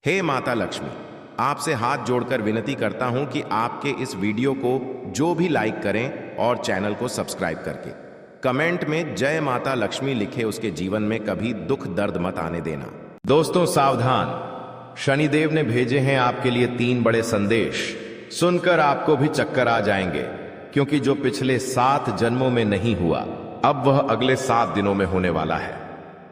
हे माता लक्ष्मी, आपसे हाथ जोड़कर विनती करता हूं कि आपके इस वीडियो को जो भी लाइक करें और चैनल को सब्सक्राइब करके कमेंट में जय माता लक्ष्मी लिखे उसके जीवन में कभी दुख दर्द मत आने देना। दोस्तों सावधान, शनिदेव ने भेजे हैं आपके लिए 3 बड़े संदेश। सुनकर आपको भी चक्कर आ जाएंगे, क्योंकि जो पिछले 7 जन्मों में नहीं हुआ अब वह अगले 7 दिनों में होने वाला है।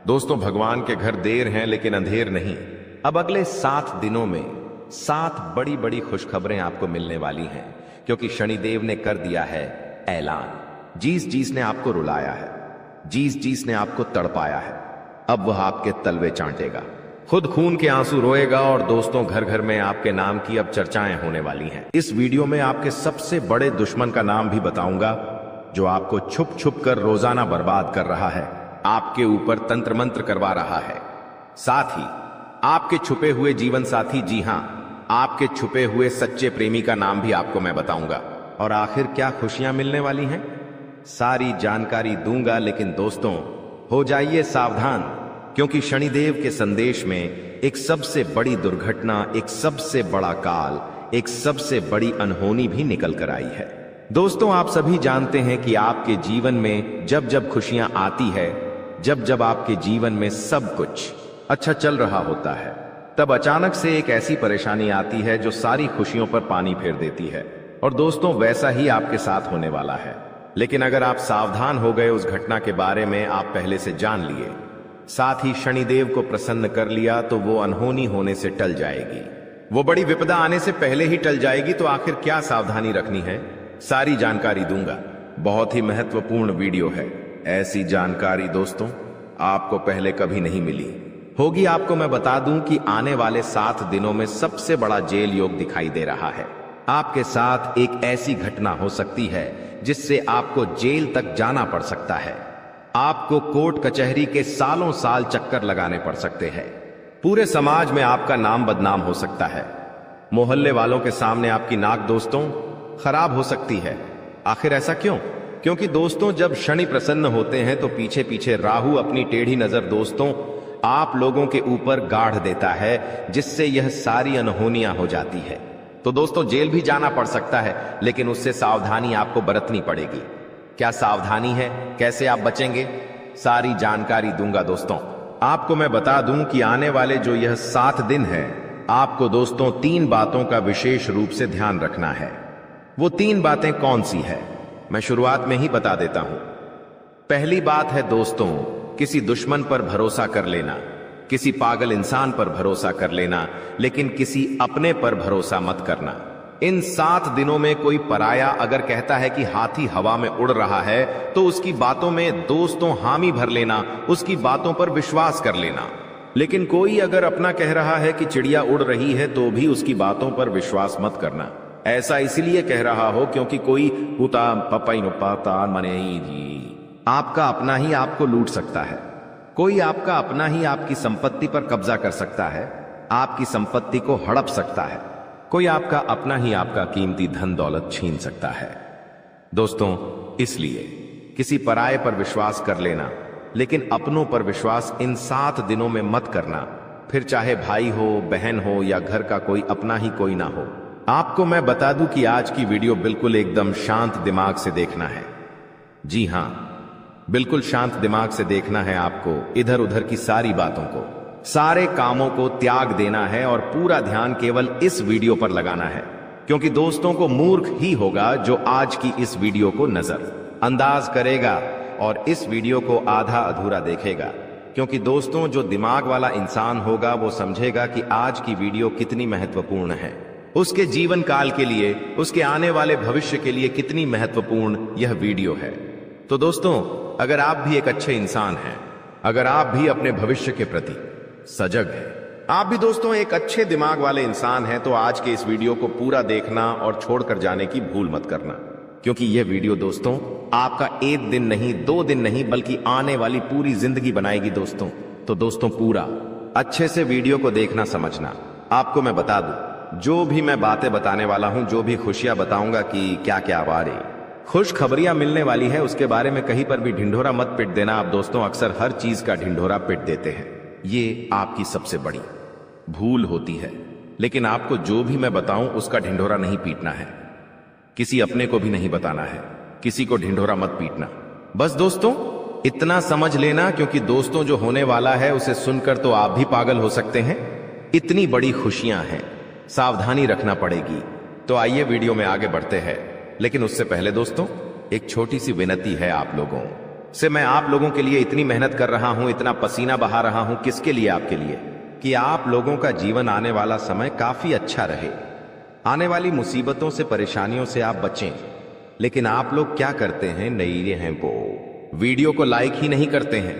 दोस्तों, भगवान के घर देर हैं लेकिन अंधेर नहीं। अब अगले 7 दिनों में 7 बड़ी बड़ी खुशखबरें आपको मिलने वाली हैं, क्योंकि शनिदेव ने कर दिया है ऐलान। जिस जिस ने आपको रुलाया है, जिस जिस ने आपको तड़पाया है, अब वह आपके तलवे चाटेगा, खुद खून के आंसू रोएगा। और दोस्तों, घर घर में आपके नाम की अब चर्चाएं होने वाली हैं। इस वीडियो में आपके सबसे बड़े दुश्मन का नाम भी बताऊंगा, जो आपको छुप छुप कर रोजाना बर्बाद कर रहा है, आपके ऊपर तंत्र मंत्र करवा रहा है। साथ ही आपके छुपे हुए जीवन साथी, जी हां, आपके छुपे हुए सच्चे प्रेमी का नाम भी आपको मैं बताऊंगा। और आखिर क्या खुशियां मिलने वाली हैं, सारी जानकारी दूंगा। लेकिन दोस्तों, हो जाइए सावधान, क्योंकि शनिदेव के संदेश में एक सबसे बड़ी दुर्घटना, एक सबसे बड़ा काल, एक सबसे बड़ी अनहोनी भी निकल कर आई है। दोस्तों, आप सभी जानते हैं कि आपके जीवन में जब जब खुशियां आती है, जब जब आपके जीवन में सब कुछ अच्छा चल रहा होता है, तब अचानक से एक ऐसी परेशानी आती है जो सारी खुशियों पर पानी फेर देती है। और दोस्तों, वैसा ही आपके साथ होने वाला है। लेकिन अगर आप सावधान हो गए, उस घटना के बारे में आप पहले से जान लिए, साथ ही शनिदेव को प्रसन्न कर लिया, तो वो अनहोनी होने से टल जाएगी, वो बड़ी विपदा आने से पहले ही टल जाएगी। तो आखिर क्या सावधानी रखनी है, सारी जानकारी दूंगा। बहुत ही महत्वपूर्ण वीडियो है। ऐसी जानकारी दोस्तों आपको पहले कभी नहीं मिली होगी। आपको मैं बता दूं कि आने वाले 7 दिनों में सबसे बड़ा जेल योग दिखाई दे रहा है। आपके साथ एक ऐसी घटना हो सकती है जिससे आपको जेल तक जाना पड़ सकता है। आपको कोर्ट कचहरी के सालों साल चक्कर लगाने पड़ सकते हैं। पूरे समाज में आपका नाम बदनाम हो सकता है। मोहल्ले वालों के सामने आपकी नाक दोस्तों खराब हो सकती है। आखिर ऐसा क्यों? क्योंकि दोस्तों, जब शनि प्रसन्न होते हैं तो पीछे पीछे राहु अपनी टेढ़ी नजर दोस्तों आप लोगों के ऊपर गाढ़ देता है, जिससे यह सारी अनहोनियां हो जाती है। तो दोस्तों, जेल भी जाना पड़ सकता है, लेकिन उससे सावधानी आपको बरतनी पड़ेगी। क्या सावधानी है, कैसे आप बचेंगे, सारी जानकारी दूंगा। दोस्तों, आपको मैं बता दूं कि आने वाले जो यह 7 दिन है, आपको दोस्तों 3 बातों का विशेष रूप से ध्यान रखना है। वो 3 बातें कौन सी है, मैं शुरुआत में ही बता देता हूं। पहली बात है दोस्तों, किसी दुश्मन पर भरोसा कर लेना, किसी पागल इंसान पर भरोसा कर लेना, लेकिन किसी अपने पर भरोसा मत करना। इन 7 दिनों में कोई पराया अगर कहता है कि हाथी हवा में उड़ रहा है, तो उसकी बातों में दोस्तों हामी भर लेना, उसकी बातों पर विश्वास कर लेना। लेकिन कोई अगर अपना कह रहा है कि चिड़िया उड़ रही है, तो भी उसकी बातों पर विश्वास मत करना। ऐसा इसलिए कह रहा हो क्योंकि कोई पुता पपाई पाता मने जी, आपका अपना ही आपको लूट सकता है। कोई आपका अपना ही आपकी संपत्ति पर कब्जा कर सकता है, आपकी संपत्ति को हड़प सकता है। कोई आपका अपना ही आपका कीमती धन दौलत छीन सकता है। दोस्तों, इसलिए किसी पराये पर विश्वास कर लेना, लेकिन अपनों पर विश्वास इन 7 दिनों में मत करना। फिर चाहे भाई हो, बहन हो, या घर का कोई अपना ही कोई ना हो। आपको मैं बता दूं कि आज की वीडियो बिल्कुल एकदम शांत दिमाग से देखना है। जी हां, बिल्कुल शांत दिमाग से देखना है। आपको इधर उधर की सारी बातों को, सारे कामों को त्याग देना है और पूरा ध्यान केवल इस वीडियो पर लगाना है। क्योंकि दोस्तों को मूर्ख ही होगा जो आज की इस वीडियो को नजर अंदाज करेगा और इस वीडियो को आधा अधूरा देखेगा। क्योंकि दोस्तों, जो दिमाग वाला इंसान होगा वो समझेगा कि आज की वीडियो कितनी महत्वपूर्ण है, उसके जीवन काल के लिए, उसके आने वाले भविष्य के लिए कितनी महत्वपूर्ण यह वीडियो है। तो दोस्तों, अगर आप भी एक अच्छे इंसान हैं, अगर आप भी अपने भविष्य के प्रति सजग हैं, आप भी दोस्तों एक अच्छे दिमाग वाले इंसान हैं, तो आज के इस वीडियो को पूरा देखना और छोड़कर जाने की भूल मत करना। क्योंकि यह वीडियो दोस्तों आपका 1 दिन नहीं, 2 दिन नहीं, बल्कि आने वाली पूरी जिंदगी बनाएगी दोस्तों। तो दोस्तों, पूरा अच्छे से वीडियो को देखना, समझना। आपको मैं बता दूं, जो भी मैं बातें बताने वाला हूं, जो भी खुशियां बताऊंगा कि क्या क्या आ रही खुश खबरियां मिलने वाली है, उसके बारे में कहीं पर भी ढिंढोरा मत पिट देना। आप दोस्तों अक्सर हर चीज का ढिंढोरा पिट देते हैं। ये आपकी सबसे बड़ी भूल होती है, लेकिन आपको जो भी मैं बताऊं उसका ढिंढोरा नहीं पीटना है। किसी अपने को भी नहीं बताना है, किसी को ढिंढोरा मत पीटना। बस दोस्तों इतना समझ लेना, क्योंकि दोस्तों जो होने वाला है उसे सुनकर तो आप भी पागल हो सकते हैं। इतनी बड़ी खुशियां हैं, सावधानी रखना पड़ेगी। तो आइए वीडियो में आगे बढ़ते हैं, लेकिन उससे पहले दोस्तों एक छोटी सी विनती है आप लोगों से। मैं आप लोगों के लिए इतनी मेहनत कर रहा हूं, इतना पसीना बहा रहा हूं, किसके लिए? आपके लिए, कि आप लोगों का जीवन आने वाला समय काफी अच्छा रहे, आने वाली मुसीबतों से परेशानियों से आप बचें। लेकिन आप लोग क्या करते हैं? नई हैं वो वीडियो को लाइक ही नहीं करते हैं।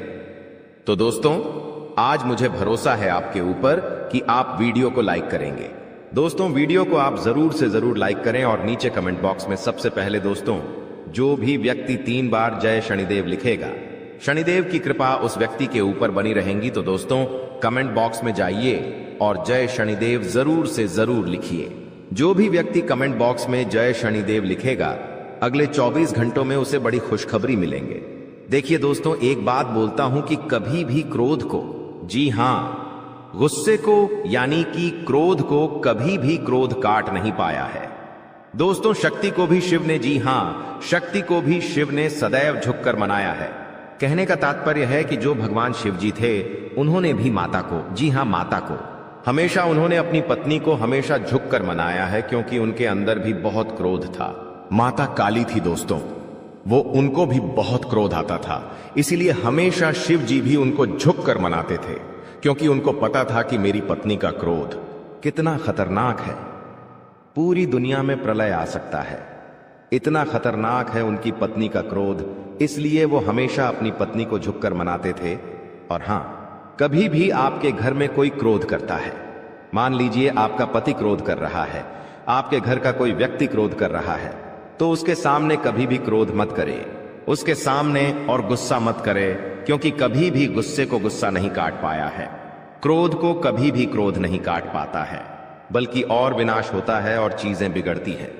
तो दोस्तों आज मुझे भरोसा है आपके ऊपर कि आप वीडियो को लाइक करेंगे। दोस्तों वीडियो को आप जरूर से जरूर लाइक करें और नीचे कमेंट बॉक्स में सबसे पहले दोस्तों जो भी व्यक्ति 3 बार जय शनिदेव लिखेगा, शनिदेव की कृपा उस व्यक्ति के ऊपर बनी रहेंगी। तो दोस्तों कमेंट बॉक्स में जाइए और जय शनिदेव जरूर से जरूर लिखिए। जो भी व्यक्ति कमेंट बॉक्स में जय शनिदेव लिखेगा, अगले 24 घंटों में उसे बड़ी खुशखबरी मिलेंगे। देखिए दोस्तों एक बात बोलता हूं कि कभी भी क्रोध को, जी हां गुस्से को यानी कि क्रोध को, कभी भी क्रोध काट नहीं पाया है। दोस्तों शक्ति को भी शिव ने, जी हां शक्ति को भी शिव ने सदैव झुककर मनाया है। कहने का तात्पर्य है कि जो भगवान शिव जी थे उन्होंने भी माता को, जी हां माता को, हमेशा उन्होंने अपनी पत्नी को हमेशा झुककर मनाया है, क्योंकि उनके अंदर भी बहुत क्रोध था। माता काली थी दोस्तों, वो उनको भी बहुत क्रोध आता था, इसीलिए हमेशा शिव जी भी उनको झुककर मनाते थे, क्योंकि उनको पता था कि मेरी पत्नी का क्रोध कितना खतरनाक है। पूरी दुनिया में प्रलय आ सकता है, इतना खतरनाक है उनकी पत्नी का क्रोध, इसलिए वो हमेशा अपनी पत्नी को झुककर मनाते थे। और हां कभी भी आपके घर में कोई क्रोध करता है, मान लीजिए आपका पति क्रोध कर रहा है, आपके घर का कोई व्यक्ति क्रोध कर रहा है, तो उसके सामने कभी भी क्रोध मत करे, उसके सामने और गुस्सा मत करे, क्योंकि कभी भी गुस्से को गुस्सा नहीं काट पाया है, क्रोध को कभी भी क्रोध नहीं काट पाता है, बल्कि और विनाश होता है और चीजें बिगड़ती हैं।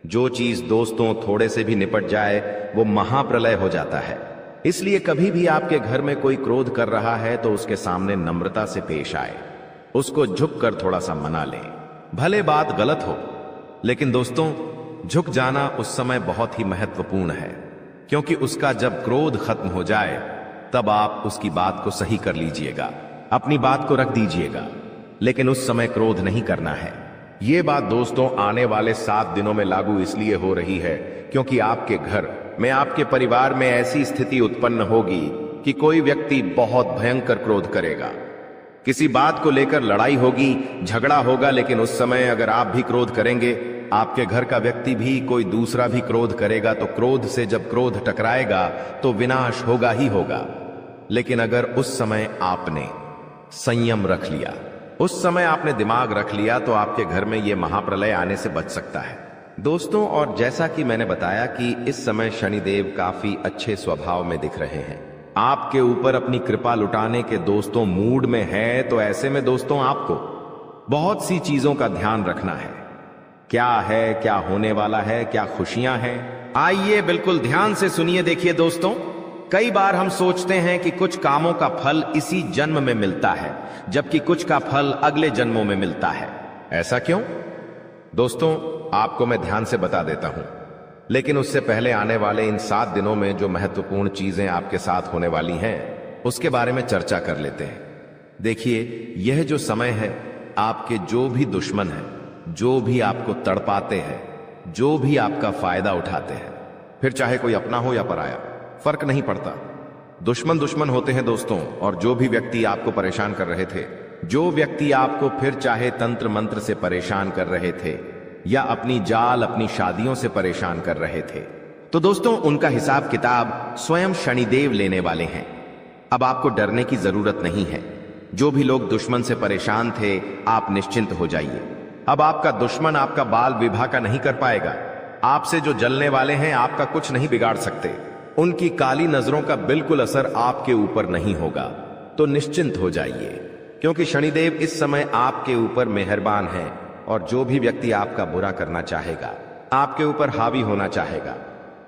जो चीज दोस्तों थोड़े से भी निपट जाए वो महाप्रलय हो जाता है। इसलिए कभी भी आपके घर में कोई क्रोध कर रहा है तो उसके सामने नम्रता से पेश आए, उसको झुककर थोड़ा सा मना लें। भले बात गलत हो, लेकिन दोस्तों झुक जाना उस समय बहुत ही महत्वपूर्ण है, क्योंकि उसका जब क्रोध खत्म हो जाए तब आप उसकी बात को सही कर लीजिएगा, अपनी बात को रख दीजिएगा, लेकिन उस समय क्रोध नहीं करना है। ये बात दोस्तों आने वाले 7 दिनों में लागू इसलिए हो रही है क्योंकि आपके घर में, आपके परिवार में ऐसी स्थिति उत्पन्न होगी कि कोई व्यक्ति बहुत भयंकर क्रोध करेगा, किसी बात को लेकर लड़ाई होगी, झगड़ा होगा, लेकिन उस समय अगर आप भी क्रोध करेंगे, आपके घर का व्यक्ति भी, कोई दूसरा भी क्रोध करेगा, तो क्रोध से जब क्रोध टकराएगा तो विनाश होगा ही होगा। लेकिन अगर उस समय आपने संयम रख लिया, उस समय आपने दिमाग रख लिया, तो आपके घर में यह महाप्रलय आने से बच सकता है दोस्तों। और जैसा कि मैंने बताया कि इस समय शनिदेव काफी अच्छे स्वभाव में दिख रहे हैं, आपके ऊपर अपनी कृपा लुटाने के दोस्तों मूड में है। तो ऐसे में दोस्तों आपको बहुत सी चीजों का ध्यान रखना है। क्या है, क्या होने वाला है, क्या खुशियां हैं, आइए बिल्कुल ध्यान से सुनिए। देखिए दोस्तों कई बार हम सोचते हैं कि कुछ कामों का फल इसी जन्म में मिलता है, जबकि कुछ का फल अगले जन्मों में मिलता है। ऐसा क्यों? दोस्तों आपको मैं ध्यान से बता देता हूं, लेकिन उससे पहले आने वाले इन 7 दिनों में जो महत्वपूर्ण चीजें आपके साथ होने वाली हैं उसके बारे में चर्चा कर लेते हैं। देखिए यह जो समय है, आपके जो भी दुश्मन हैं, जो भी आपको तड़पाते हैं, जो भी आपका फायदा उठाते हैं, फिर चाहे कोई अपना हो या पराया, फर्क नहीं पड़ता, दुश्मन दुश्मन होते हैं दोस्तों। और जो भी व्यक्ति आपको परेशान कर रहे थे, जो व्यक्ति आपको फिर चाहे तंत्र मंत्र से परेशान कर रहे थे या अपनी जाल, अपनी शादियों से परेशान कर रहे थे, तो दोस्तों उनका हिसाब किताब स्वयं शनिदेव लेने वाले हैं। अब आपको डरने की जरूरत नहीं है। जो भी लोग दुश्मन से परेशान थे, आप निश्चिंत हो जाइए। अब आपका दुश्मन आपका बाल विवाह का नहीं कर पाएगा। आपसे जो जलने वाले हैं आपका कुछ नहीं बिगाड़ सकते। उनकी काली नजरों का बिल्कुल असर आपके ऊपर नहीं होगा। तो निश्चिंत हो जाइए, क्योंकि शनिदेव इस समय आपके ऊपर मेहरबान है और जो भी व्यक्ति आपका बुरा करना चाहेगा, आपके ऊपर हावी होना चाहेगा,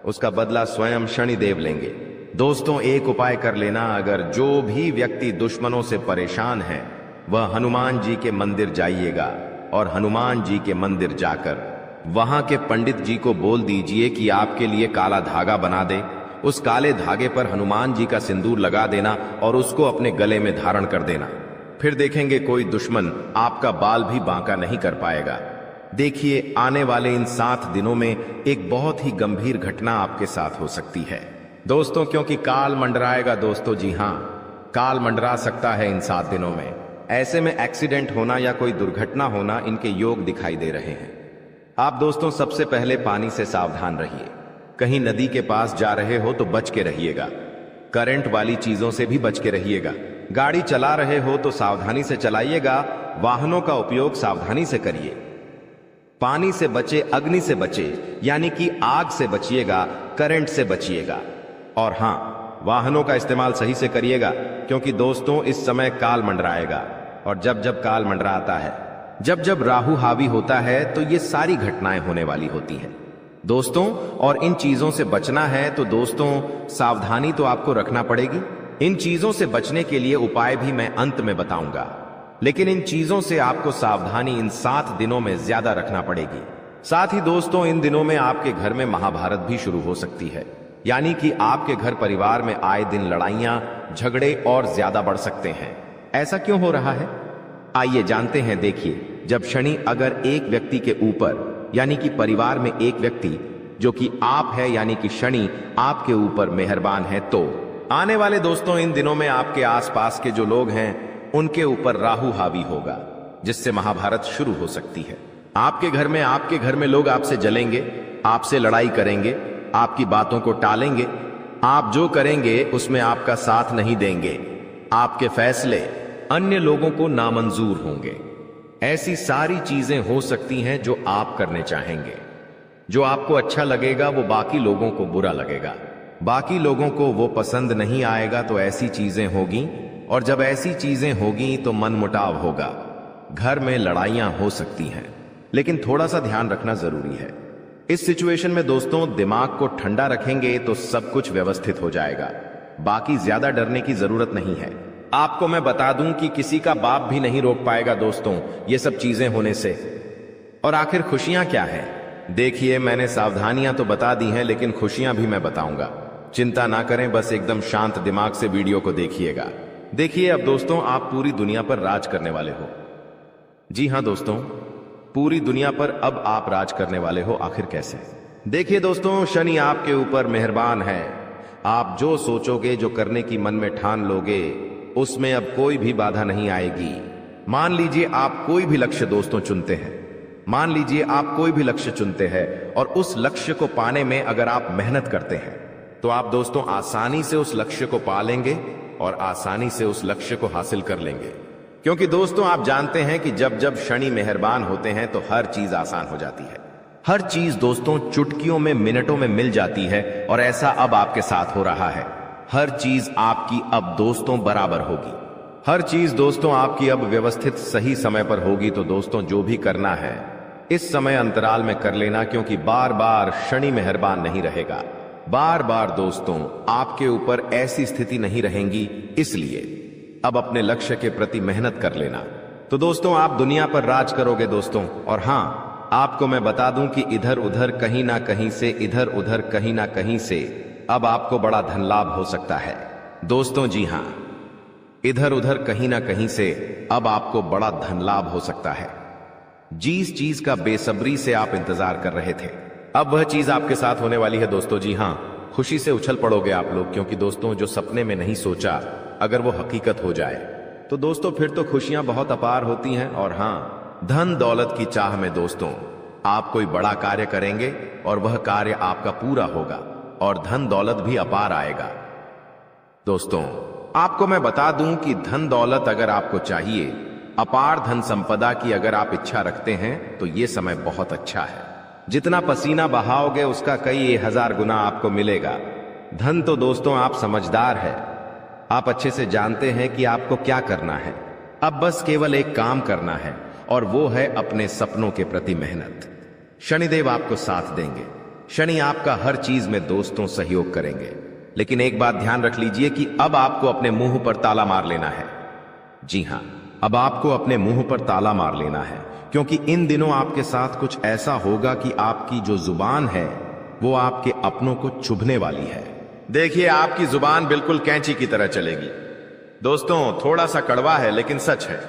उसका बदला स्वयं शनिदेव लेंगे। दोस्तों एक उपाय कर लेना, अगर जो भी व्यक्ति दुश्मनों से परेशान है वह हनुमान जी के मंदिर जाइएगा और हनुमान जी के मंदिर जाकर वहां के पंडित जी को बोल दीजिए कि आपके लिए काला धागा बना दे। उस काले धागे पर हनुमान जी का सिंदूर लगा देना और उसको अपने गले में धारण कर देना। फिर देखेंगे कोई दुश्मन आपका बाल भी बांका नहीं कर पाएगा। देखिए, आने वाले इन 7 दिनों में एक बहुत ही गंभीर घटना आपके साथ हो सकती है दोस्तों, क्योंकि काल मंडराएगा दोस्तों। जी हां, काल मंडरा सकता है इन 7 दिनों में। ऐसे में एक्सीडेंट होना या कोई दुर्घटना होना इनके योग दिखाई दे रहे हैं। आप दोस्तों सबसे पहले पानी से सावधान रहिए। कहीं नदी के पास जा रहे हो तो बच के रहिएगा। करंट वाली चीजों से भी बच के रहिएगा। गाड़ी चला रहे हो तो सावधानी से चलाइएगा। वाहनों का उपयोग सावधानी से करिए। पानी से बचे, अग्नि से बचे, यानी कि आग से बचिएगा, करंट से बचिएगा। और हां, वाहनों का इस्तेमाल सही से करिएगा, क्योंकि दोस्तों इस समय काल मंडराएगा। और जब जब काल मंडराता है, जब जब राहु हावी होता है, तो ये सारी घटनाएं होने वाली होती है दोस्तों। और इन चीजों से बचना है तो दोस्तों सावधानी तो आपको रखना पड़ेगी। इन चीजों से बचने के लिए उपाय भी मैं अंत में बताऊंगा, लेकिन इन चीजों से आपको सावधानी इन 7 दिनों में ज्यादा रखना पड़ेगी। साथ ही दोस्तों इन दिनों में आपके घर में महाभारत भी शुरू हो सकती है, यानी कि आपके घर परिवार में आए दिन लड़ाइयां, झगड़े और ज्यादा बढ़ सकते हैं। ऐसा क्यों हो रहा है, आइए जानते हैं। देखिए, जब शनि अगर एक व्यक्ति के ऊपर, यानी कि परिवार में एक व्यक्ति जो कि आप है, यानी कि शनि आपके ऊपर मेहरबान है, तो आने वाले दोस्तों इन दिनों में आपके आसपास के जो लोग हैं उनके ऊपर राहु हावी होगा, जिससे महाभारत शुरू हो सकती है। आपके घर में लोग आपसे जलेंगे, आपसे लड़ाई करेंगे, आपकी बातों को टालेंगे। आप जो करेंगे उसमें आपका साथ नहीं देंगे। आपके फैसले अन्य लोगों को नामंजूर होंगे। ऐसी सारी चीजें हो सकती हैं जो आप करने चाहेंगे। जो आपको अच्छा लगेगा वो बाकी लोगों को बुरा लगेगा, बाकी लोगों को वो पसंद नहीं आएगा। तो ऐसी चीजें होगी, और जब ऐसी चीजें होगी तो मनमुटाव होगा, घर में लड़ाइयां हो सकती हैं। लेकिन थोड़ा सा ध्यान रखना जरूरी है। इस सिचुएशन में दोस्तों दिमाग को ठंडा रखेंगे तो सब कुछ व्यवस्थित हो जाएगा। बाकी ज्यादा डरने की जरूरत नहीं है। आपको मैं बता दूं कि किसी का बाप भी नहीं रोक पाएगा दोस्तों ये सब चीजें होने से। और आखिर खुशियां क्या हैं? देखिए, मैंने सावधानियां तो बता दी हैं, लेकिन खुशियां भी मैं बताऊंगा। चिंता ना करें, बस एकदम शांत दिमाग से वीडियो को देखिएगा। देखिए, अब दोस्तों आप पूरी दुनिया पर राज करने वाले हो। जी हां दोस्तों, पूरी दुनिया पर अब आप राज करने वाले हो। आखिर कैसे? देखिए दोस्तों, शनि आपके ऊपर मेहरबान है। आप जो सोचोगे, जो करने की मन में ठान लोगे, उसमें अब कोई भी बाधा नहीं आएगी। मान लीजिए आप कोई भी लक्ष्य दोस्तों चुनते हैं, मान लीजिए आप कोई भी लक्ष्य चुनते हैं और उस लक्ष्य को पाने में अगर आप मेहनत करते हैं तो आप दोस्तों आसानी से उस लक्ष्य को पा लेंगे और आसानी से उस लक्ष्य को हासिल कर लेंगे। क्योंकि दोस्तों आप जानते हैं कि जब जब शनि मेहरबान होते हैं तो हर चीज आसान हो जाती है। हर चीज दोस्तों चुटकियों में, मिनटों में मिल जाती है, और ऐसा अब आपके साथ हो रहा है। हर चीज आपकी अब दोस्तों बराबर होगी। हर चीज दोस्तों आपकी अब व्यवस्थित सही समय पर होगी। तो दोस्तों जो भी करना है इस समय अंतराल में कर लेना, क्योंकि बार बार शनि मेहरबान नहीं रहेगा। बार बार दोस्तों आपके ऊपर ऐसी स्थिति नहीं रहेंगी, इसलिए अब अपने लक्ष्य के प्रति मेहनत कर लेना। तो दोस्तों आप दुनिया पर राज करोगे दोस्तों। और हां, आपको मैं बता दूं कि इधर उधर कहीं ना कहीं से, इधर उधर कहीं ना कहीं से अब आपको बड़ा धन लाभ हो सकता है दोस्तों। जी हां, इधर उधर कहीं ना कहीं से अब आपको बड़ा धन लाभ हो सकता है। जिस चीज का बेसब्री से आप इंतजार कर रहे थे, अब वह चीज आपके साथ होने वाली है दोस्तों। जी हां, खुशी से उछल पड़ोगे आप लोग, क्योंकि दोस्तों जो सपने में नहीं सोचा अगर वो हकीकत हो जाए तो दोस्तों फिर तो खुशियां बहुत अपार होती हैं। और हां, धन दौलत की चाह में दोस्तों आप कोई बड़ा कार्य करेंगे और वह कार्य आपका पूरा होगा और धन दौलत भी अपार आएगा। दोस्तों आपको मैं बता दूं कि धन दौलत अगर आपको चाहिए, अपार धन संपदा की अगर आप इच्छा रखते हैं, तो ये समय बहुत अच्छा है। जितना पसीना बहाओगे उसका कई 1000 गुना आपको मिलेगा। धन तो दोस्तों आप समझदार है, आप अच्छे से जानते हैं कि आपको क्या करना है। अब बस केवल एक काम करना है, और वो है अपने सपनों के प्रति मेहनत। शनिदेव आपको साथ देंगे। शनि आपका हर चीज में दोस्तों सहयोग करेंगे। लेकिन एक बात ध्यान रख लीजिए कि अब आपको अपने मुंह पर ताला मार लेना है। जी हां, अब आपको अपने मुंह पर ताला मार लेना है, क्योंकि इन दिनों आपके साथ कुछ ऐसा होगा कि आपकी जो जुबान है वो आपके अपनों को चुभने वाली है। देखिए, आपकी जुबान बिल्कुल कैंची की तरह चलेगी। दोस्तों, थोड़ा सा कड़वा है लेकिन सच है।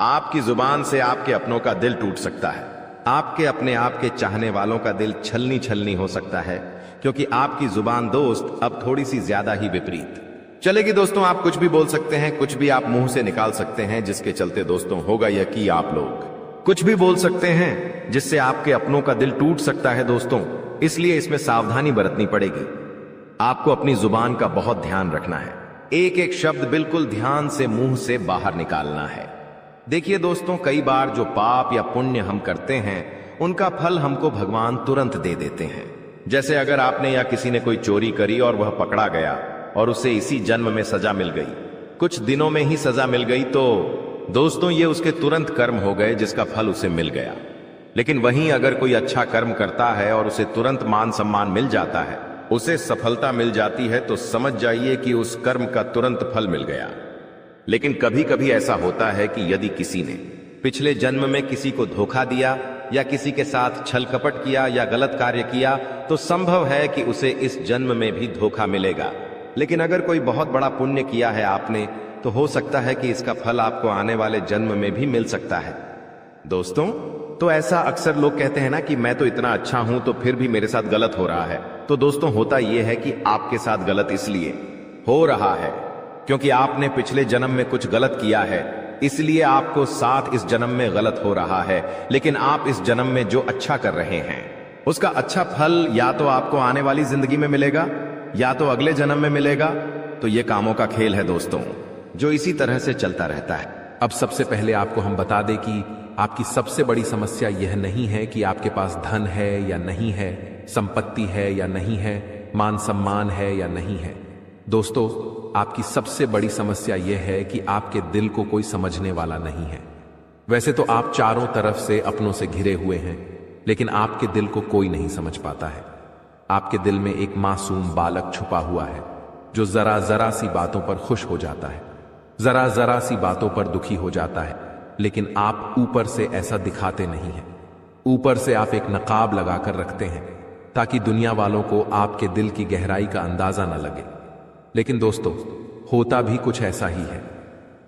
आपकी जुबान से आपके अपनों का दिल टूट सकता है। आपके अपने आप के चाहने वालों का दिल छलनी छलनी हो सकता है, क्योंकि आपकी जुबान दोस्त अब थोड़ी सी ज्यादा ही विपरीत चलेगी। दोस्तों, आप कुछ भी बोल सकते हैं, कुछ भी आप मुंह से निकाल सकते हैं, जिसके चलते दोस्तों होगा यह कि आप लोग कुछ भी बोल सकते हैं जिससे आपके अपनों का दिल टूट सकता है दोस्तों। इसलिए इसमें सावधानी बरतनी पड़ेगी। आपको अपनी जुबान का बहुत ध्यान रखना है। एक एक शब्द बिल्कुल ध्यान से मुंह से बाहर निकालना है। देखिए दोस्तों, कई बार जो पाप या पुण्य हम करते हैं उनका फल हमको भगवान तुरंत दे देते हैं। जैसे अगर आपने या किसी ने कोई चोरी करी और वह पकड़ा गया और उसे इसी जन्म में सजा मिल गई, कुछ दिनों में ही सजा मिल गई, तो दोस्तों ये उसके तुरंत कर्म हो गए जिसका फल उसे मिल गया। लेकिन वहीं अगर कोई अच्छा कर्म करता है और उसे तुरंत मान सम्मान मिल जाता है, उसे सफलता मिल जाती है, तो समझ जाइए कि उस कर्म का तुरंत फल मिल गया। लेकिन कभी कभी ऐसा होता है कि यदि किसी ने पिछले जन्म में किसी को धोखा दिया या किसी के साथ छल कपट किया या गलत कार्य किया, तो संभव है कि उसे इस जन्म में भी धोखा मिलेगा। लेकिन अगर कोई बहुत बड़ा पुण्य किया है आपने, तो हो सकता है कि इसका फल आपको आने वाले जन्म में भी मिल सकता है। दोस्तों, तो ऐसा अक्सर लोग कहते हैं ना कि मैं तो इतना अच्छा हूं तो फिर भी मेरे साथ गलत हो रहा है। तो दोस्तों, होता यह है कि आपके साथ गलत इसलिए हो रहा है क्योंकि आपने पिछले जन्म में कुछ गलत किया है, इसलिए आपको साथ इस जन्म में गलत हो रहा है। लेकिन आप इस जन्म में जो अच्छा कर रहे हैं उसका अच्छा फल या तो आपको आने वाली जिंदगी में मिलेगा या तो अगले जन्म में मिलेगा। तो ये कामों का खेल है दोस्तों, जो इसी तरह से चलता रहता है। अब सबसे पहले आपको हम बता दें कि आपकी सबसे बड़ी समस्या यह नहीं है कि आपके पास धन है या नहीं है, संपत्ति है या नहीं है, मान सम्मान है या नहीं है। दोस्तों, आपकी सबसे बड़ी समस्या यह है कि आपके दिल को कोई समझने वाला नहीं है। वैसे तो आप चारों तरफ से अपनों से घिरे हुए हैं, लेकिन आपके दिल को कोई नहीं समझ पाता है। आपके दिल में एक मासूम बालक छुपा हुआ है जो जरा जरा सी बातों पर खुश हो जाता है, जरा जरा सी बातों पर दुखी हो जाता है। लेकिन आप ऊपर से ऐसा दिखाते नहीं हैं। ऊपर से आप एक नकाब लगाकर रखते हैं ताकि दुनिया वालों को आपके दिल की गहराई का अंदाजा न लगे। लेकिन दोस्तों, होता भी कुछ ऐसा ही है।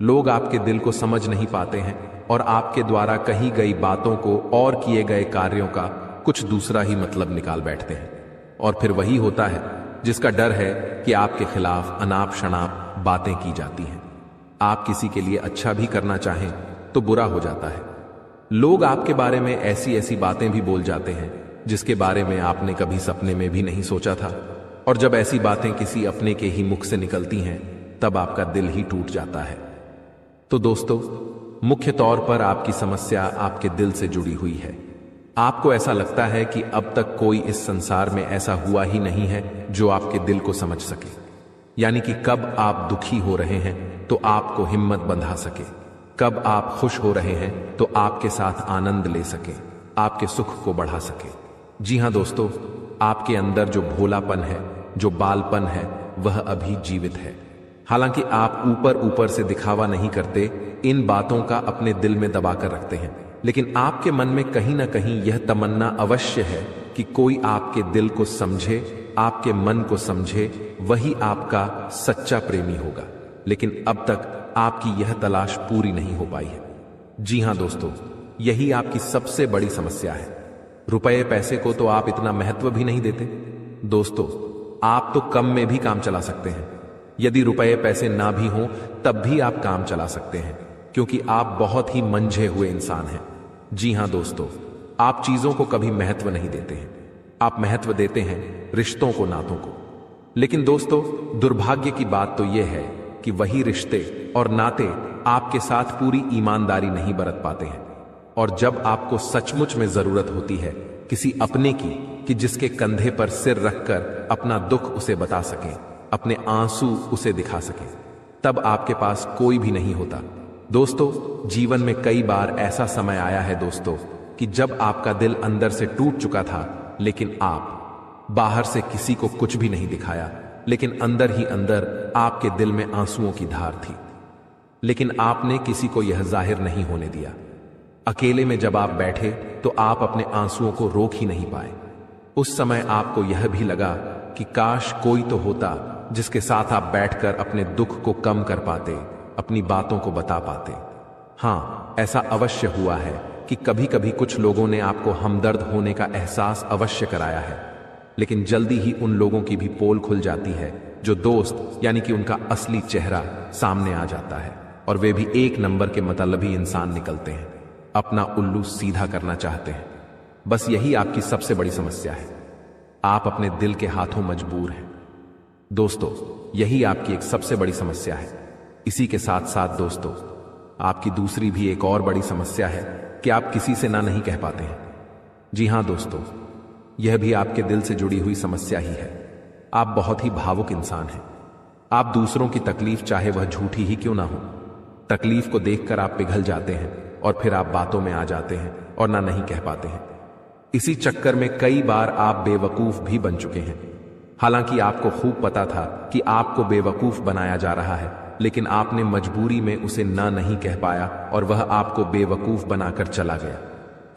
लोग आपके दिल को समझ नहीं पाते हैं और आपके द्वारा कही गई बातों को और किए गए कार्यों का कुछ दूसरा ही मतलब निकाल बैठते हैं। और फिर वही होता है जिसका डर है कि आपके खिलाफ अनाप शनाप बातें की जाती हैं। आप किसी के लिए अच्छा भी करना चाहें तो बुरा हो जाता है। लोग आपके बारे में ऐसी ऐसी बातें भी बोल जाते हैं जिसके बारे में आपने कभी सपने में भी नहीं सोचा था। और जब ऐसी बातें किसी अपने के ही मुख से निकलती हैं, तब आपका दिल ही टूट जाता है। तो दोस्तों, मुख्य तौर पर आपकी समस्या आपके दिल से जुड़ी हुई है। आपको ऐसा लगता है कि अब तक कोई इस संसार में ऐसा हुआ ही नहीं है जो आपके दिल को समझ सके। यानी कि कब आप दुखी हो रहे हैं तो आपको हिम्मत बंधा सके, कब आप खुश हो रहे हैं तो आपके साथ आनंद ले सके, आपके सुख को बढ़ा सके। जी हां दोस्तों, आपके अंदर जो भोलापन है, जो बालपन है, वह अभी जीवित है। हालांकि आप ऊपर ऊपर से दिखावा नहीं करते, इन बातों का अपने दिल में दबाकर रखते हैं, लेकिन आपके मन में कहीं ना कहीं यह तमन्ना अवश्य है कि कोई आपके दिल को समझे, आपके मन को समझे, वही आपका सच्चा प्रेमी होगा। लेकिन अब तक आपकी यह तलाश पूरी नहीं हो पाई है। जी हां दोस्तों, यही आपकी सबसे बड़ी समस्या है। रुपए पैसे को तो आप इतना महत्व भी नहीं देते। दोस्तों, आप तो कम में भी काम चला सकते हैं। यदि रुपए पैसे ना भी हों तब भी आप काम चला सकते हैं, क्योंकि आप बहुत ही मंझे हुए इंसान हैं। जी हां दोस्तों, आप चीजों को कभी महत्व नहीं देते हैं। आप महत्व देते हैं रिश्तों को, नातों को। लेकिन दोस्तों, दुर्भाग्य की बात तो यह है कि वही रिश्ते और नाते आपके साथ पूरी ईमानदारी नहीं बरत पाते हैं। और जब आपको सचमुच में जरूरत होती है किसी अपने की, कि जिसके कंधे पर सिर रखकर अपना दुख उसे बता सकें, अपने आंसू उसे दिखा सकें, तब आपके पास कोई भी नहीं होता। दोस्तों, जीवन में कई बार ऐसा समय आया है दोस्तों कि जब आपका दिल अंदर से टूट चुका था, लेकिन आप बाहर से किसी को कुछ भी नहीं दिखाया, लेकिन अंदर ही अंदर आपके दिल में आंसुओं की धार थी। लेकिन आपने किसी को यह जाहिर नहीं होने दिया। अकेले में जब आप बैठे तो आप अपने आंसुओं को रोक ही नहीं पाए। उस समय आपको यह भी लगा कि काश कोई तो होता जिसके साथ आप बैठकर अपने दुख को कम कर पाते, अपनी बातों को बता पाते। हाँ, ऐसा अवश्य हुआ है कि कभी कभी कुछ लोगों ने आपको हमदर्द होने का एहसास अवश्य कराया है, लेकिन जल्दी ही उन लोगों की भी पोल खुल जाती है जो दोस्त यानी कि उनका असली चेहरा सामने आ जाता है, और वे भी एक नंबर के मतलबी इंसान निकलते हैं, अपना उल्लू सीधा करना चाहते हैं। बस यही आपकी सबसे बड़ी समस्या है। आप अपने दिल के हाथों मजबूर हैं। दोस्तों, यही आपकी एक सबसे बड़ी समस्या है। इसी के साथ साथ दोस्तों, आपकी दूसरी भी एक और बड़ी समस्या है कि आप किसी से ना नहीं कह पाते हैं। जी हां दोस्तों, यह भी आपके दिल से जुड़ी हुई समस्या ही है। आप बहुत ही भावुक इंसान हैं। आप दूसरों की तकलीफ चाहे वह झूठी ही क्यों ना हो, तकलीफ को देखकर आप पिघल जाते हैं और फिर आप बातों में आ जाते हैं और ना नहीं कह पाते हैं। इसी चक्कर में कई बार आप बेवकूफ भी बन चुके हैं। हालांकि आपको खूब पता था कि आपको बेवकूफ बनाया जा रहा है, लेकिन आपने मजबूरी में उसे ना नहीं कह पाया और वह आपको बेवकूफ बनाकर चला गया।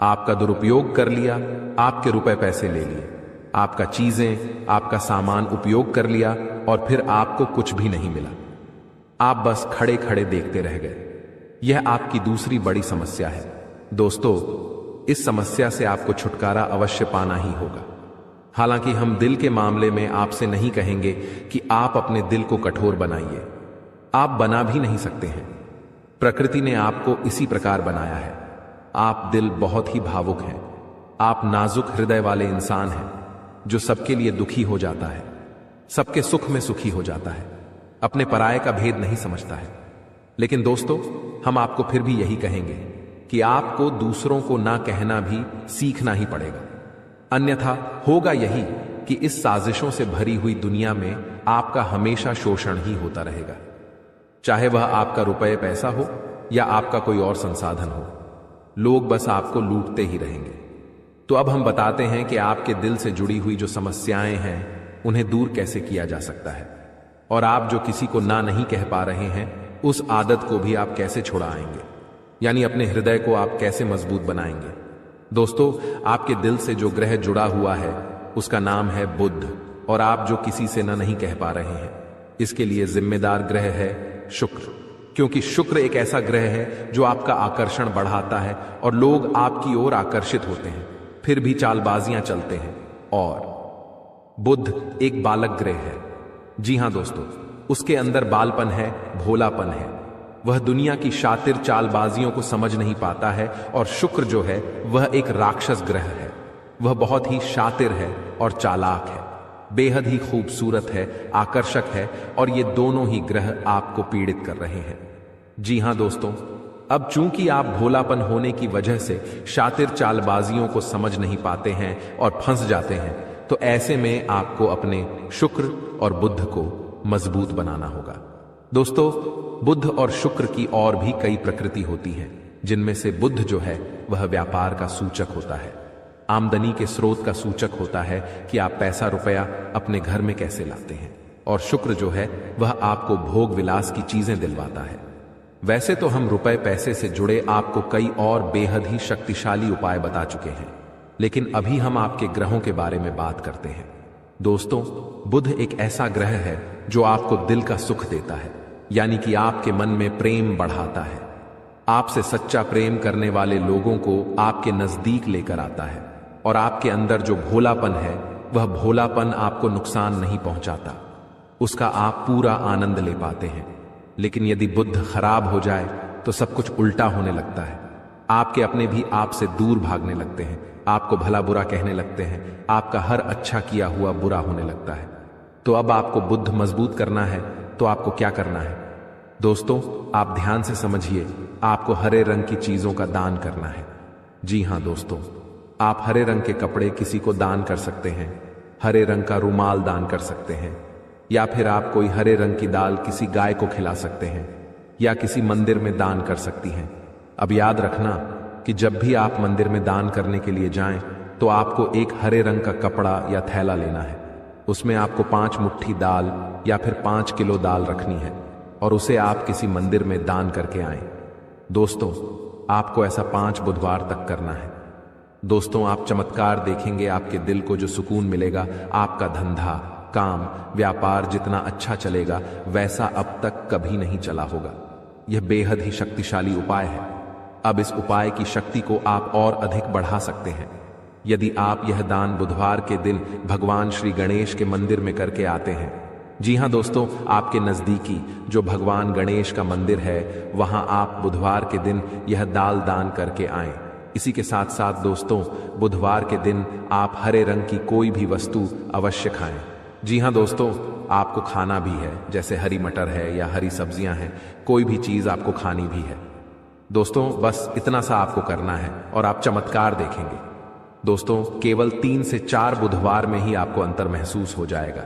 आपका दुरुपयोग कर लिया, आपके रुपए पैसे ले लिए, आपका चीजें, आपका सामान उपयोग कर लिया और फिर आपको कुछ भी नहीं मिला। आप बस खड़े खड़े देखते रह गए। यह आपकी दूसरी बड़ी समस्या है। दोस्तों, इस समस्या से आपको छुटकारा अवश्य पाना ही होगा। हालांकि हम दिल के मामले में आपसे नहीं कहेंगे कि आप अपने दिल को कठोर बनाइए। आप बना भी नहीं सकते हैं। प्रकृति ने आपको इसी प्रकार बनाया है। आप दिल बहुत ही भावुक हैं। आप नाजुक हृदय वाले इंसान हैं जो सबके लिए दुखी हो जाता है, सबके सुख में सुखी हो जाता है, अपने पराये का भेद नहीं समझता है। लेकिन दोस्तों, हम आपको फिर भी यही कहेंगे कि आपको दूसरों को ना कहना भी सीखना ही पड़ेगा। अन्यथा होगा यही कि इस साजिशों से भरी हुई दुनिया में आपका हमेशा शोषण ही होता रहेगा, चाहे वह आपका रुपये पैसा हो या आपका कोई और संसाधन हो। लोग बस आपको लूटते ही रहेंगे। तो अब हम बताते हैं कि आपके दिल से जुड़ी हुई जो समस्याएं हैं उन्हें दूर कैसे किया जा सकता है, और आप जो किसी को ना नहीं कह पा रहे हैं उस आदत को भी आप कैसे छुड़ाएंगे, यानी अपने हृदय को आप कैसे मजबूत बनाएंगे। दोस्तों, आपके दिल से जो ग्रह जुड़ा हुआ है उसका नाम है बुध, और आप जो किसी से ना नहीं कह पा रहे हैं इसके लिए जिम्मेदार ग्रह है शुक्र, क्योंकि शुक्र एक ऐसा ग्रह है जो आपका आकर्षण बढ़ाता है और लोग आपकी ओर आकर्षित होते हैं, फिर भी चालबाजियां चलते हैं। और बुध एक बालक ग्रह है। जी हां दोस्तों, उसके अंदर बालपन है, भोलापन है। वह दुनिया की शातिर चालबाजियों को समझ नहीं पाता है। और शुक्र जो है वह एक राक्षस ग्रह है। वह बहुत ही शातिर है और चालाक है, बेहद ही खूबसूरत है, आकर्षक है, और ये दोनों ही ग्रह आपको पीड़ित कर रहे हैं। जी हां दोस्तों, अब चूंकि आप भोलापन होने की वजह से शातिर चालबाजियों को समझ नहीं पाते हैं और फंस जाते हैं, तो ऐसे में आपको अपने शुक्र और बुध को मजबूत बनाना होगा। दोस्तों, बुध और शुक्र की और भी कई प्रकृति होती हैं, जिनमें से बुध जो है वह व्यापार का सूचक होता है, आमदनी के स्रोत का सूचक होता है कि आप पैसा रुपया अपने घर में कैसे लाते हैं, और शुक्र जो है वह आपको भोग विलास की चीजें दिलवाता है। वैसे तो हम रुपए पैसे से जुड़े आपको कई और बेहद ही शक्तिशाली उपाय बता चुके हैं, लेकिन अभी हम आपके ग्रहों के बारे में बात करते हैं। दोस्तों, बुध एक ऐसा ग्रह है जो आपको दिल का सुख देता है, यानी कि आपके मन में प्रेम बढ़ाता है। आपसे सच्चा प्रेम करने वाले लोगों को आपके नजदीक लेकर आता है, और आपके अंदर जो भोलापन है वह भोलापन आपको नुकसान नहीं पहुंचाता, उसका आप पूरा आनंद ले पाते हैं। लेकिन यदि बुध खराब हो जाए तो सब कुछ उल्टा होने लगता है। आपके अपने भी आपसे दूर भागने लगते हैं, आपको भला बुरा कहने लगते हैं, आपका हर अच्छा किया हुआ बुरा होने लगता है। तो अब आपको बुध मजबूत करना है तो आपको क्या करना है? दोस्तों, आप ध्यान से समझिए, आपको हरे रंग की चीजों का दान करना है। जी हां दोस्तों, आप हरे रंग के कपड़े किसी को दान कर सकते हैं, हरे रंग का रुमाल दान कर सकते हैं, या फिर आप कोई हरे रंग की दाल किसी गाय को खिला सकते हैं, या किसी मंदिर में दान कर सकती हैं। अब याद रखना कि जब भी आप मंदिर में दान करने के लिए जाएं तो आपको एक हरे रंग का कपड़ा या थैला लेना है। उसमें आपको 5 मुट्ठी दाल या फिर 5 किलो दाल रखनी है, और उसे आप किसी मंदिर में दान करके आएं। दोस्तों, आपको ऐसा 5 बुधवार तक करना है। दोस्तों, आप चमत्कार देखेंगे, आपके दिल को जो सुकून मिलेगा, आपका धंधा, काम, व्यापार जितना अच्छा चलेगा वैसा अब तक कभी नहीं चला होगा। यह बेहद ही शक्तिशाली उपाय है। अब इस उपाय की शक्ति को आप और अधिक बढ़ा सकते हैं यदि आप यह दान बुधवार के दिन भगवान श्री गणेश के मंदिर में करके आते हैं। जी हां दोस्तों, आपके नजदीकी जो भगवान गणेश का मंदिर है वहां आप बुधवार के दिन यह दान करके आएं। इसी के साथ साथ दोस्तों, बुधवार के दिन आप हरे रंग की कोई भी वस्तु अवश्य खाएं। जी हां दोस्तों, आपको खाना भी है, जैसे हरी मटर है या हरी सब्जियां हैं, कोई भी चीज आपको खानी भी है। दोस्तों, बस इतना सा आपको करना है और आप चमत्कार देखेंगे। दोस्तों, केवल 3 से 4 बुधवार में ही आपको अंतर महसूस हो जाएगा।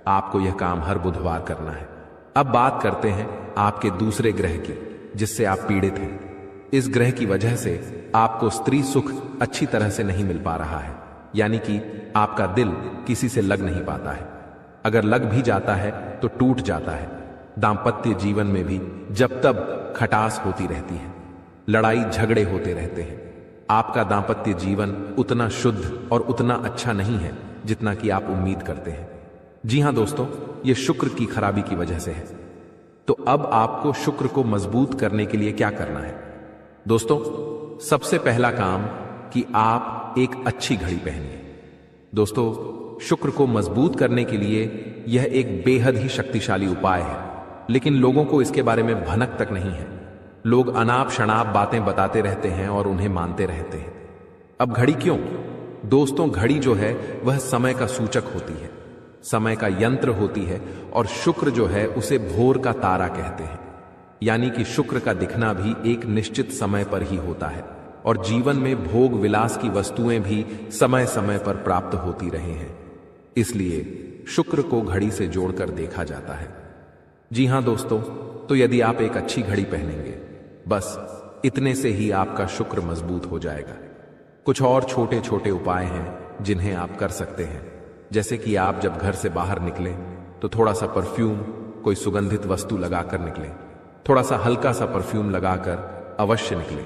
आपको यह काम हर बुधवार करना है। अब बात करते हैं आपके दूसरे ग्रह की, जिससे आप पीड़ित हैं। इस ग्रह की वजह से आपको स्त्री सुख अच्छी तरह से नहीं मिल पा रहा है, यानी कि आपका दिल किसी से लग नहीं पाता है। अगर लग भी जाता है तो टूट जाता है। दाम्पत्य जीवन में भी जब तब खटास होती रहती है, लड़ाई झगड़े होते रहते हैं। आपका दाम्पत्य जीवन उतना शुद्ध और उतना अच्छा नहीं है जितना कि आप उम्मीद करते हैं। जी हां दोस्तों, यह शुक्र की खराबी की वजह से है। तो अब आपको शुक्र को मजबूत करने के लिए क्या करना है? दोस्तों, सबसे पहला काम कि आप एक अच्छी घड़ी पहनिए। दोस्तों, शुक्र को मजबूत करने के लिए यह एक बेहद ही शक्तिशाली उपाय है, लेकिन लोगों को इसके बारे में भनक तक नहीं है। लोग अनाप शनाप बातें बताते रहते हैं और उन्हें मानते रहते हैं। अब घड़ी क्यों? दोस्तों, घड़ी जो है वह समय का सूचक होती है, समय का यंत्र होती है, और शुक्र जो है उसे भोर का तारा कहते हैं। यानी कि शुक्र का दिखना भी एक निश्चित समय पर ही होता है, और जीवन में भोग विलास की वस्तुएं भी समय समय पर प्राप्त होती रहे हैं। इसलिए शुक्र को घड़ी से जोड़कर देखा जाता है। जी हां दोस्तों, तो यदि आप एक अच्छी घड़ी पहनेंगे, बस इतने से ही आपका शुक्र मजबूत हो जाएगा। कुछ और छोटे छोटे उपाय हैं जिन्हें आप कर सकते हैं, जैसे कि आप जब घर से बाहर निकलें तो थोड़ा सा परफ्यूम, कोई सुगंधित वस्तु लगाकर निकलें। थोड़ा सा हल्का सा परफ्यूम लगाकर अवश्य निकलें।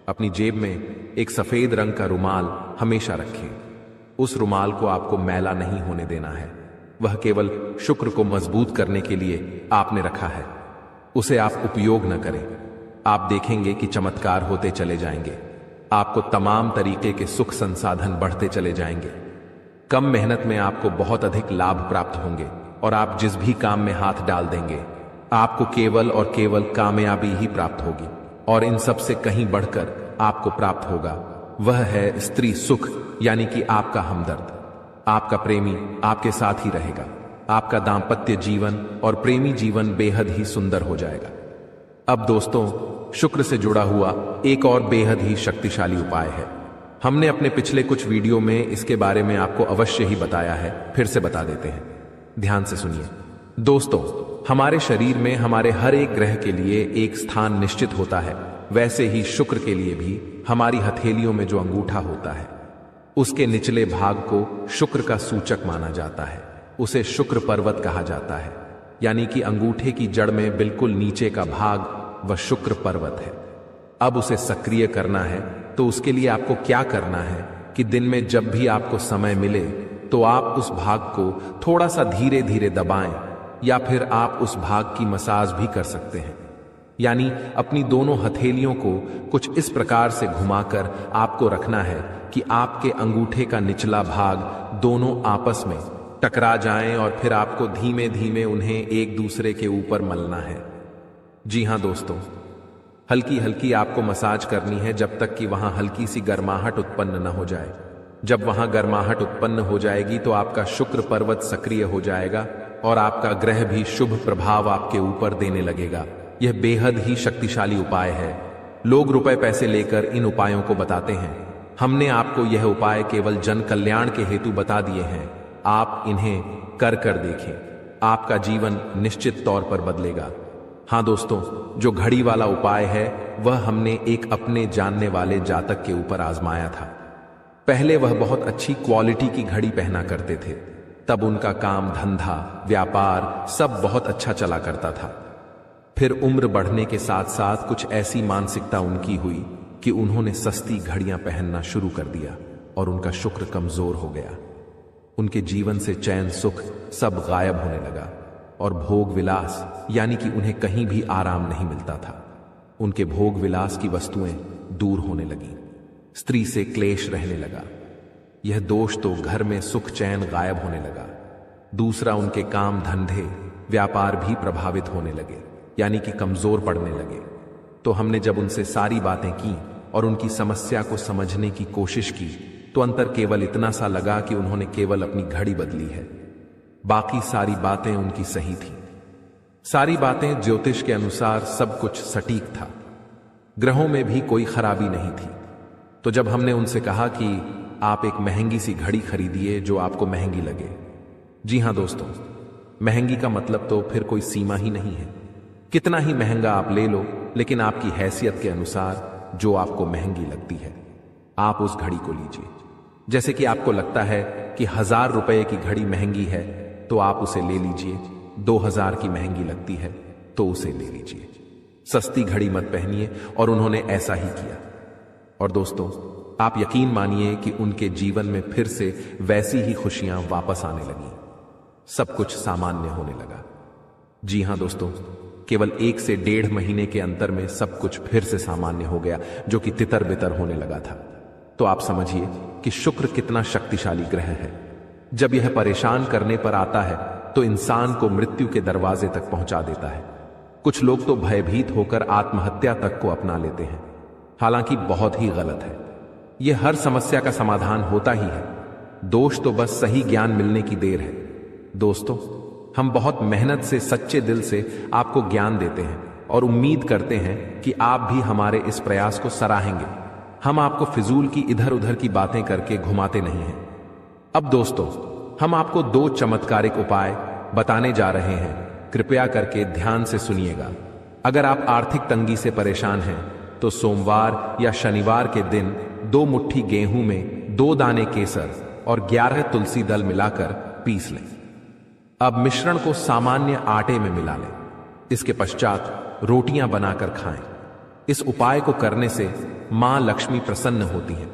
अपनी जेब में एक सफेद रंग का रुमाल हमेशा रखें। उस रुमाल को आपको मैला नहीं होने देना है। वह केवल शुक्र को मजबूत करने के लिए आपने रखा है। उसे आप उपयोग न करें। आप देखेंगे कि चमत्कार होते चले जाएंगे। आपको तमाम तरीके के सुख संसाधन बढ़ते चले जाएंगे। कम मेहनत में आपको बहुत अधिक लाभ प्राप्त होंगे, और आप जिस भी काम में हाथ डाल देंगे आपको केवल और केवल कामयाबी ही प्राप्त होगी। और इन सब से कहीं बढ़कर आपको प्राप्त होगा वह है स्त्री सुख, यानी कि आपका हमदर्द। आपका प्रेमी आपके साथ ही रहेगा। आपका दाम्पत्य जीवन और प्रेमी जीवन बेहद ही सुंदर हो जाएगा। अब दोस्तों, शुक्र से जुड़ा हुआ एक और बेहद ही शक्तिशाली उपाय है। हमने अपने पिछले कुछ वीडियो में इसके बारे में आपको अवश्य ही बताया है, फिर से बता देते हैं। ध्यान से सुनिए। दोस्तों, हमारे शरीर में हमारे हर एक ग्रह के लिए एक स्थान निश्चित होता है। वैसे ही शुक्र के लिए भी हमारी हथेलियों में जो अंगूठा होता है, उसके निचले भाग को शुक्र का सूचक माना जाता है। उसे शुक्र पर्वत कहा जाता है, यानी कि अंगूठे की जड़ में बिल्कुल नीचे का भाग वह शुक्र पर्वत है। अब उसे सक्रिय करना है तो उसके लिए आपको क्या करना है कि दिन में जब भी आपको समय मिले तो आप उस भाग को थोड़ा सा धीरे धीरे दबाएं, या फिर आप उस भाग की मसाज भी कर सकते हैं। यानी अपनी दोनों हथेलियों को कुछ इस प्रकार से घुमाकर आपको रखना है कि आपके अंगूठे का निचला भाग दोनों आपस में टकरा जाएं, और फिर आपको धीमे धीमे उन्हें एक दूसरे के ऊपर मलना है। जी हां दोस्तों, हल्की हल्की आपको मसाज करनी है जब तक कि वहां हल्की सी गर्माहट उत्पन्न न हो जाए। जब वहां गर्माहट उत्पन्न हो जाएगी तो आपका शुक्र पर्वत सक्रिय हो जाएगा और आपका ग्रह भी शुभ प्रभाव आपके ऊपर देने लगेगा। यह बेहद ही शक्तिशाली उपाय है। लोग रुपए पैसे लेकर इन उपायों को बताते हैं। हमने आपको यह उपाय केवल जन कल्याण के हेतु बता दिए हैं। आप इन्हें कर कर देखें, आपका जीवन निश्चित तौर पर बदलेगा। हाँ दोस्तों, जो घड़ी वाला उपाय है वह हमने एक अपने जानने वाले जातक के ऊपर आजमाया था। पहले वह बहुत अच्छी क्वालिटी की घड़ी पहना करते थे, तब उनका काम धंधा व्यापार सब बहुत अच्छा चला करता था। फिर उम्र बढ़ने के साथ साथ कुछ ऐसी मानसिकता उनकी हुई कि उन्होंने सस्ती घड़ियां पहनना शुरू कर दिया और उनका शुक्र कमजोर हो गया। उनके जीवन से चैन सुख सब गायब होने लगा और भोग विलास यानी कि उन्हें कहीं भी आराम नहीं मिलता था। उनके भोग विलास की वस्तुएं दूर होने लगी, स्त्री से क्लेश रहने लगा। यह दोष तो घर में सुख चैन गायब होने लगा। दूसरा, उनके काम धंधे व्यापार भी प्रभावित होने लगे यानी कि कमजोर पड़ने लगे। तो हमने जब उनसे सारी बातें की और उनकी समस्या को समझने की कोशिश की तो अंतर केवल इतना सा लगा कि उन्होंने केवल अपनी घड़ी बदली है, बाकी सारी बातें उनकी सही थी। सारी बातें ज्योतिष के अनुसार सब कुछ सटीक था, ग्रहों में भी कोई खराबी नहीं थी। तो जब हमने उनसे कहा कि आप एक महंगी सी घड़ी खरीदिए जो आपको महंगी लगे। जी हां दोस्तों, महंगी का मतलब तो फिर कोई सीमा ही नहीं है। कितना ही महंगा आप ले लो, लेकिन आपकी हैसियत के अनुसार जो आपको महंगी लगती है आप उस घड़ी को लीजिए। जैसे कि आपको लगता है कि 1000 रुपए की घड़ी महंगी है तो आप उसे ले लीजिए, 2000 की महंगी लगती है तो उसे ले लीजिए। सस्ती घड़ी मत पहनिए, और उन्होंने ऐसा ही किया। और दोस्तों, आप यकीन मानिए कि उनके जीवन में फिर से वैसी ही खुशियां वापस आने लगी, सब कुछ सामान्य होने लगा। जी हां दोस्तों, केवल 1 से 1.5 महीने के अंतर में सब कुछ फिर से सामान्य हो गया, जो कि तितर बितर होने लगा था। तो आप समझिए कि शुक्र कितना शक्तिशाली ग्रह है। जब यह परेशान करने पर आता है तो इंसान को मृत्यु के दरवाजे तक पहुंचा देता है। कुछ लोग तो भयभीत होकर आत्महत्या तक को अपना लेते हैं, हालांकि बहुत ही गलत है। यह हर समस्या का समाधान होता ही है, दोष तो बस सही ज्ञान मिलने की देर है। दोस्तों, हम बहुत मेहनत से सच्चे दिल से आपको ज्ञान देते हैं और उम्मीद करते हैं कि आप भी हमारे इस प्रयास को सराहेंगे। हम आपको फिजूल की इधर उधर की बातें करके घुमाते नहीं हैं। अब दोस्तों, हम आपको 2 चमत्कारिक उपाय बताने जा रहे हैं, कृपया करके ध्यान से सुनिएगा। अगर आप आर्थिक तंगी से परेशान हैं तो सोमवार या शनिवार के दिन 2 मुट्ठी गेहूं में 2 दाने केसर और 11 तुलसी दल मिलाकर पीस लें। अब मिश्रण को सामान्य आटे में मिला लें। इसके पश्चात रोटियां बनाकर खाएं। इस उपाय को करने से मां लक्ष्मी प्रसन्न होती हैं,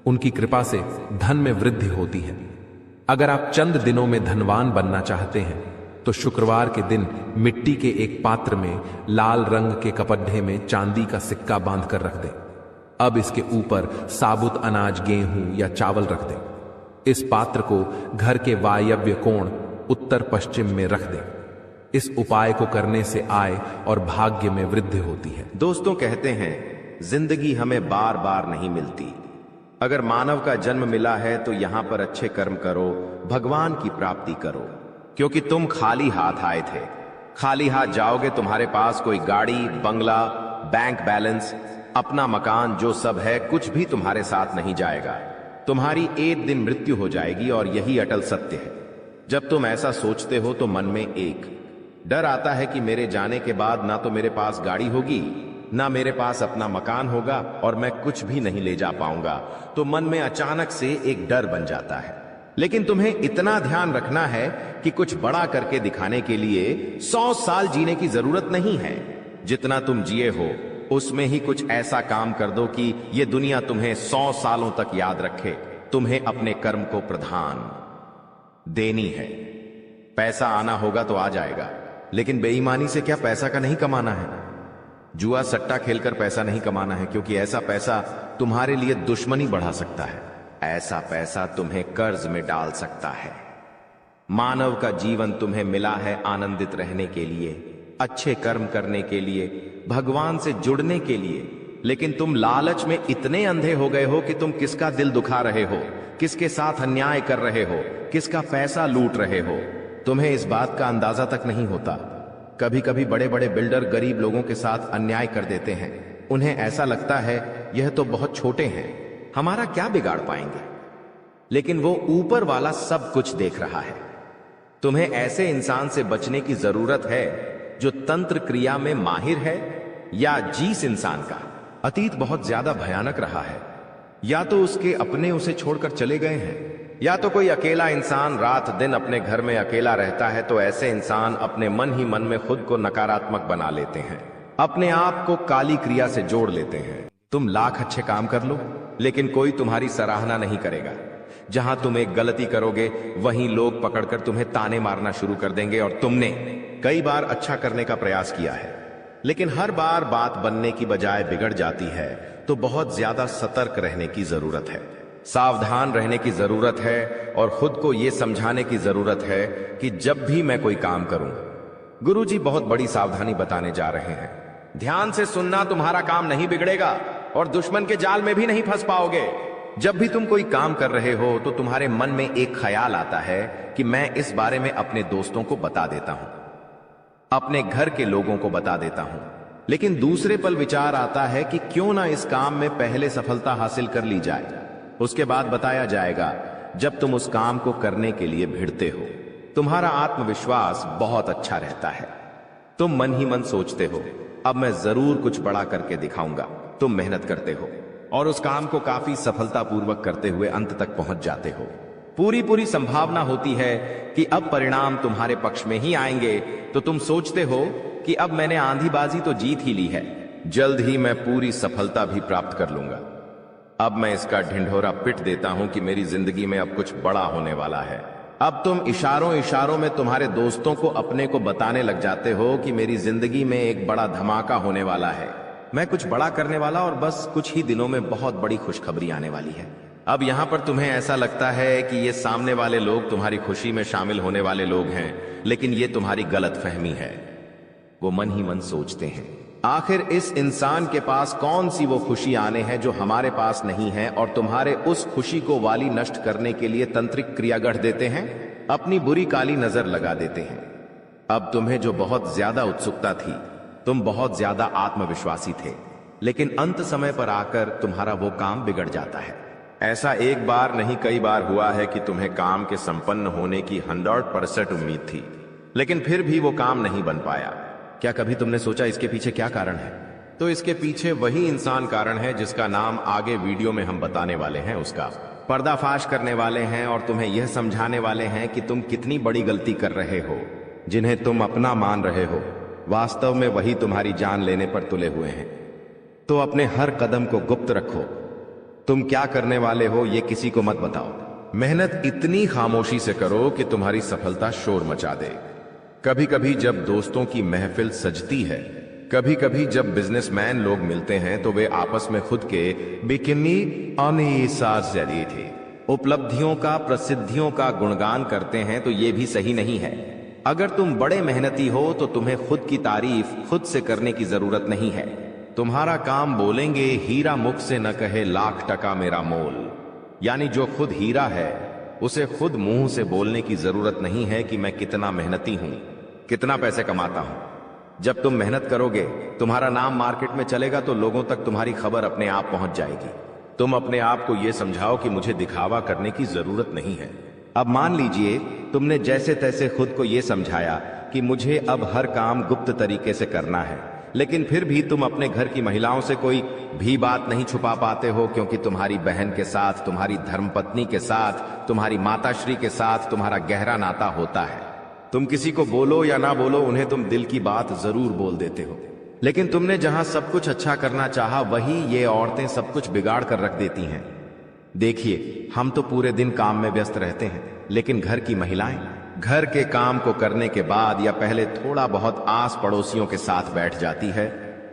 उनकी कृपा से धन में वृद्धि होती है। अगर आप चंद दिनों में धनवान बनना चाहते हैं तो शुक्रवार के दिन मिट्टी के एक पात्र में लाल रंग के कपड्ढे में चांदी का सिक्का बांधकर रख दें। अब इसके ऊपर साबुत अनाज, गेहूं या चावल रख दें। इस पात्र को घर के वायव्य कोण उत्तर पश्चिम में रख दें। इस उपाय को करने से आय और भाग्य में वृद्धि होती है। दोस्तों, कहते हैं जिंदगी हमें बार बार नहीं मिलती। अगर मानव का जन्म मिला है तो यहां पर अच्छे कर्म करो, भगवान की प्राप्ति करो, क्योंकि तुम खाली हाथ आए थे। खाली हाथ जाओगे, तुम्हारे पास कोई गाड़ी, बंगला, बैंक बैलेंस, अपना मकान, जो सब है कुछ भी तुम्हारे साथ नहीं जाएगा। तुम्हारी एक दिन मृत्यु हो जाएगी और यही अटल सत्य है। जब तुम ऐसा सोचते हो तो मन में एक डर आता है कि मेरे जाने के बाद ना तो मेरे पास गाड़ी होगी, ना मेरे पास अपना मकान होगा और मैं कुछ भी नहीं ले जा पाऊंगा। तो मन में अचानक से एक डर बन जाता है। लेकिन तुम्हें इतना ध्यान रखना है कि कुछ बड़ा करके दिखाने के लिए 100 साल जीने की जरूरत नहीं है। जितना तुम जिए हो उसमें ही कुछ ऐसा काम कर दो कि ये दुनिया तुम्हें 100 सालों तक याद रखे। तुम्हें अपने कर्म को प्रधान देनी है। पैसा आना होगा तो आ जाएगा, लेकिन बेईमानी से क्या पैसा का नहीं कमाना है। जुआ सट्टा खेलकर पैसा नहीं कमाना है, क्योंकि ऐसा पैसा तुम्हारे लिए दुश्मनी बढ़ा सकता है। ऐसा पैसा तुम्हें कर्ज में डाल सकता है। मानव का जीवन तुम्हें मिला है आनंदित रहने के लिए, अच्छे कर्म करने के लिए, भगवान से जुड़ने के लिए। लेकिन तुम लालच में इतने अंधे हो गए हो कि तुम किसका दिल दुखा रहे हो, किसके साथ अन्याय कर रहे हो, किसका पैसा लूट रहे हो। तुम्हें इस बात का अंदाजा तक नहीं होता। कभी कभी बड़े बड़े बिल्डर गरीब लोगों के साथ अन्याय कर देते हैं। उन्हें ऐसा लगता है यह तो बहुत छोटे हैं, हमारा क्या बिगाड़ पाएंगे। लेकिन वो ऊपर वाला सब कुछ देख रहा है। तुम्हें ऐसे इंसान से बचने की जरूरत है जो तंत्र क्रिया में माहिर है, या जिस इंसान का अतीत बहुत ज्यादा भयानक रहा है, या तो उसके अपने उसे छोड़कर चले गए हैं, या तो कोई अकेला इंसान रात दिन अपने घर में अकेला रहता है, तो ऐसे इंसान अपने मन ही मन में खुद को नकारात्मक बना लेते हैं, अपने आप को काली क्रिया से जोड़ लेते हैं। तुम लाख अच्छे काम कर लो, लेकिन कोई तुम्हारी सराहना नहीं करेगा। जहां तुम एक गलती करोगे, वहीं लोग पकड़कर तुम्हें ताने मारना शुरू कर देंगे। और तुमने कई बार अच्छा करने का प्रयास किया है, लेकिन हर बार बात बनने की बजाय बिगड़ जाती है। तो बहुत ज्यादा सतर्क रहने की जरूरत है, सावधान रहने की जरूरत है, और खुद को यह समझाने की जरूरत है कि जब भी मैं कोई काम करूं, गुरुजी बहुत बड़ी सावधानी बताने जा रहे हैं। ध्यान से सुनना, तुम्हारा काम नहीं बिगड़ेगा और दुश्मन के जाल में भी नहीं फंस पाओगे। जब भी तुम कोई काम कर रहे हो, तो तुम्हारे मन में एक ख्याल आता है कि मैं इस बारे में अपने दोस्तों को बता देता हूं, अपने घर के लोगों को बता देता हूं। लेकिन दूसरे पल विचार आता है कि क्यों ना इस काम में पहले सफलता हासिल कर ली जाए, उसके बाद बताया जाएगा। जब तुम उस काम को करने के लिए भिड़ते हो, तुम्हारा आत्मविश्वास बहुत अच्छा रहता है। तुम मन ही मन सोचते हो, अब मैं जरूर कुछ बड़ा करके दिखाऊंगा। तुम मेहनत करते हो और उस काम को काफी सफलतापूर्वक करते हुए अंत तक पहुंच जाते हो। पूरी संभावना होती है कि अब परिणाम तुम्हारे पक्ष में ही आएंगे, तो तुम सोचते हो कि अब मैंने आंधीबाजी तो जीत ही ली है, जल्द ही मैं पूरी सफलता भी प्राप्त कर लूंगा। अब मैं इसका ढिंढोरा पिट देता हूं कि मेरी जिंदगी में अब कुछ बड़ा होने वाला है। अब तुम इशारों में तुम्हारे दोस्तों को अपने को बताने लग जाते हो कि मेरी जिंदगी में एक बड़ा धमाका होने वाला है, मैं कुछ बड़ा करने वाला, और बस कुछ ही दिनों में बहुत बड़ी खुशखबरी आने वाली है। अब यहां पर तुम्हें ऐसा लगता है कि ये सामने वाले लोग तुम्हारी खुशी में शामिल होने वाले लोग हैं, लेकिन ये तुम्हारी गलतफहमी है। वो मन ही मन सोचते हैं, आखिर इस इंसान के पास कौन सी वो खुशी आने हैं जो हमारे पास नहीं है, और तुम्हारे उस खुशी को वाली नष्ट करने के लिए तंत्रिक क्रिया गढ़ देते हैं, अपनी बुरी काली नजर लगा देते हैं। अब तुम्हें जो बहुत ज्यादा उत्सुकता थी, तुम बहुत ज्यादा आत्मविश्वासी थे, लेकिन अंत समय पर आकर तुम्हारा वो काम बिगड़ जाता है। ऐसा एक बार नहीं कई बार हुआ है कि तुम्हें काम के संपन्न होने की 100% उम्मीद थी, लेकिन फिर भी वो काम नहीं बन पाया। क्या कभी तुमने सोचा इसके पीछे क्या कारण है? तो इसके पीछे वही इंसान कारण है जिसका नाम आगे वीडियो में हम बताने वाले हैं। उसका पर्दाफाश करने वाले हैं और तुम्हें यह समझाने वाले हैं कि तुम कितनी बड़ी गलती कर रहे हो। जिन्हें तुम अपना मान रहे हो, वास्तव में वही तुम्हारी जान लेने पर तुले हुए हैं। तो अपने हर कदम को गुप्त रखो। तुम क्या करने वाले हो ये किसी को मत बताओ। मेहनत इतनी खामोशी से करो कि तुम्हारी सफलता शोर मचा दे। कभी कभी जब दोस्तों की महफिल सजती है, कभी कभी जब बिजनेसमैन लोग मिलते हैं, तो वे आपस में खुद के बिकिनी थे उपलब्धियों का, प्रसिद्धियों का गुणगान करते हैं, तो ये भी सही नहीं है। अगर तुम बड़े मेहनती हो तो तुम्हें खुद की तारीफ खुद से करने की जरूरत नहीं है। तुम्हारा काम बोलेंगे, हीरा मुख से न कहे लाख टका मेरा मोल। यानी जो खुद हीरा है, उसे खुद मुंह से बोलने की जरूरत नहीं है कि मैं कितना मेहनती हूं, कितना पैसे कमाता हूं। जब तुम मेहनत करोगे, तुम्हारा नाम मार्केट में चलेगा, तो लोगों तक तुम्हारी खबर अपने आप पहुंच जाएगी। तुम अपने आप को यह समझाओ कि मुझे दिखावा करने की जरूरत नहीं है। अब मान लीजिए तुमने जैसे तैसे खुद को यह समझाया कि मुझे अब हर काम गुप्त तरीके से करना है, लेकिन फिर भी तुम अपने घर की महिलाओं से कोई भी बात नहीं छुपा पाते हो, क्योंकि तुम्हारी बहन के साथ, तुम्हारी धर्मपत्नी के साथ, तुम्हारी माताश्री के साथ तुम्हारा गहरा नाता होता है। तुम किसी को बोलो या ना बोलो, उन्हें तुम दिल की बात जरूर बोल देते हो। लेकिन तुमने जहां सब कुछ अच्छा करना चाहा, वही ये औरतें सब कुछ बिगाड़ कर रख देती हैं। देखिए, हम तो पूरे दिन काम में व्यस्त रहते हैं, लेकिन घर की महिलाएं घर के काम को करने के बाद या पहले थोड़ा बहुत आस पड़ोसियों के साथ बैठ जाती है,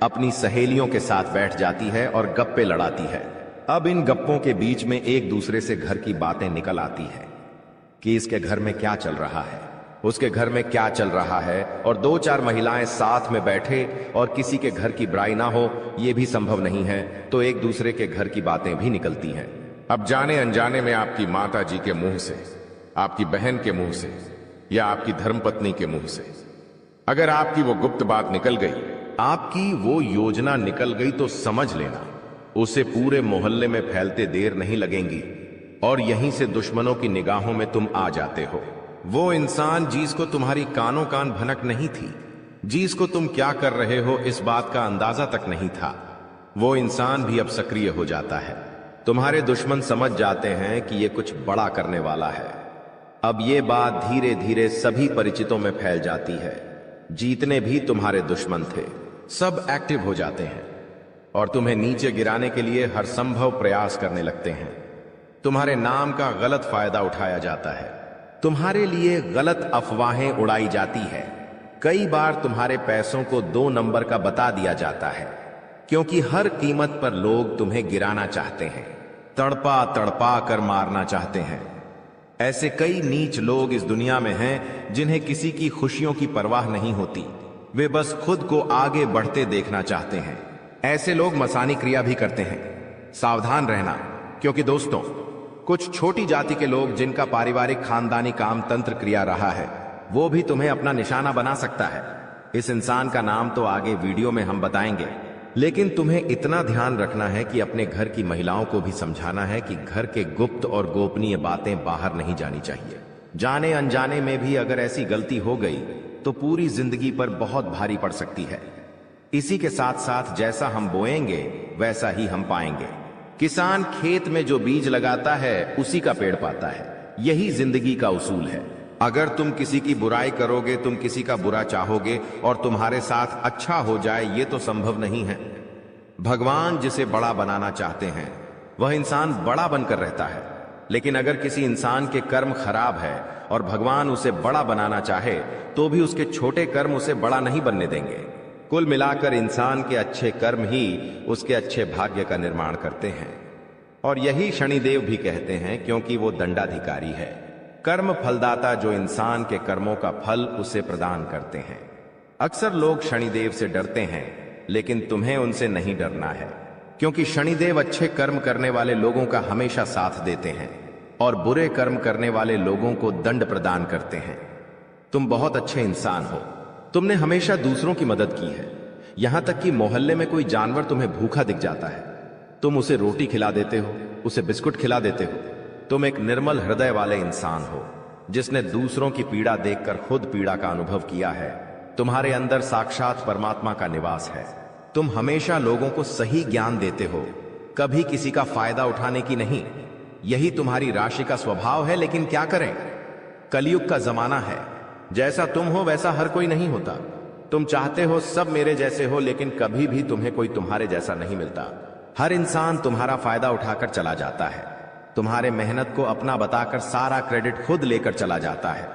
अपनी सहेलियों के साथ बैठ जाती है और गप्पे लड़ाती है। अब इन गप्पों के बीच में एक दूसरे से घर की बातें निकल आती है कि इसके घर में क्या चल रहा है, उसके घर में क्या चल रहा है, और दो चार महिलाएं साथ में बैठे और किसी के घर की बुराई ना हो, यह भी संभव नहीं है, तो एक दूसरे के घर की बातें भी निकलती हैं। अब जाने अनजाने में आपकी माता जी के मुंह से, आपकी बहन के मुंह से या आपकी धर्मपत्नी के मुंह से अगर आपकी वो गुप्त बात निकल गई, आपकी वो योजना निकल गई, तो समझ लेना उसे पूरे मोहल्ले में फैलते देर नहीं लगेंगी और यहीं से दुश्मनों की निगाहों में तुम आ जाते हो। वो इंसान जिसको तुम्हारी कानों कान भनक नहीं थी, जिसको तुम क्या कर रहे हो इस बात का अंदाजा तक नहीं था, वो इंसान भी अब सक्रिय हो जाता है। तुम्हारे दुश्मन समझ जाते हैं कि ये कुछ बड़ा करने वाला है। अब ये बात धीरे धीरे सभी परिचितों में फैल जाती है। जितने भी तुम्हारे दुश्मन थे सब एक्टिव हो जाते हैं और तुम्हें नीचे गिराने के लिए हर संभव प्रयास करने लगते हैं। तुम्हारे नाम का गलत फायदा उठाया जाता है, तुम्हारे लिए गलत अफवाहें उड़ाई जाती है। कई बार तुम्हारे पैसों को 2 नंबर का बता दिया जाता है, क्योंकि हर कीमत पर लोग तुम्हें गिराना चाहते हैं, तड़पा तड़पा कर मारना चाहते हैं। ऐसे कई नीच लोग इस दुनिया में हैं जिन्हें किसी की खुशियों की परवाह नहीं होती। वे बस खुद को आगे बढ़ते देखना चाहते हैं। ऐसे लोग मसानी क्रिया भी करते हैं। सावधान रहना, क्योंकि दोस्तों, कुछ छोटी जाति के लोग जिनका पारिवारिक खानदानी काम तंत्र क्रिया रहा है, वो भी तुम्हें अपना निशाना बना सकता है। इस इंसान का नाम तो आगे वीडियो में हम बताएंगे, लेकिन तुम्हें इतना ध्यान रखना है कि अपने घर की महिलाओं को भी समझाना है कि घर के गुप्त और गोपनीय बातें बाहर नहीं जानी चाहिए। जाने अनजाने में भी अगर ऐसी गलती हो गई तो पूरी जिंदगी पर बहुत भारी पड़ सकती है। इसी के साथ साथ जैसा हम बोएंगे वैसा ही हम पाएंगे। किसान खेत में जो बीज लगाता है उसी का पेड़ पाता है। यही जिंदगी का उसूल है। अगर तुम किसी की बुराई करोगे, तुम किसी का बुरा चाहोगे और तुम्हारे साथ अच्छा हो जाए, ये तो संभव नहीं है। भगवान जिसे बड़ा बनाना चाहते हैं वह इंसान बड़ा बनकर रहता है, लेकिन अगर किसी इंसान के कर्म खराब है और भगवान उसे बड़ा बनाना चाहे तो भी उसके छोटे कर्म उसे बड़ा नहीं बनने देंगे। कुल मिलाकर इंसान के अच्छे कर्म ही उसके अच्छे भाग्य का निर्माण करते हैं। और यही शनिदेव भी कहते हैं, क्योंकि वो दंडाधिकारी है, कर्म फलदाता, जो इंसान के कर्मों का फल उसे प्रदान करते हैं। अक्सर लोग शनिदेव से डरते हैं, लेकिन तुम्हें उनसे नहीं डरना है, क्योंकि शनिदेव अच्छे कर्म करने वाले लोगों का हमेशा साथ देते हैं और बुरे कर्म करने वाले लोगों को दंड प्रदान करते हैं। तुम बहुत अच्छे इंसान हो। तुमने हमेशा दूसरों की मदद की है। यहां तक कि मोहल्ले में कोई जानवर तुम्हें भूखा दिख जाता है, तुम उसे रोटी खिला देते हो, उसे बिस्कुट खिला देते हो। तुम एक निर्मल हृदय वाले इंसान हो, जिसने दूसरों की पीड़ा देखकर खुद पीड़ा का अनुभव किया है। तुम्हारे अंदर साक्षात परमात्मा का निवास है। तुम हमेशा लोगों को सही ज्ञान देते हो, कभी किसी का फायदा उठाने की नहीं। यही तुम्हारी राशि का स्वभाव है, लेकिन क्या करें, कलयुग का जमाना है। जैसा तुम हो वैसा हर कोई नहीं होता। तुम चाहते हो सब मेरे जैसे हो, लेकिन कभी भी तुम्हें कोई तुम्हारे जैसा नहीं मिलता। हर इंसान तुम्हारा फायदा उठाकर चला जाता है, तुम्हारे मेहनत को अपना बताकर सारा क्रेडिट खुद लेकर चला जाता है।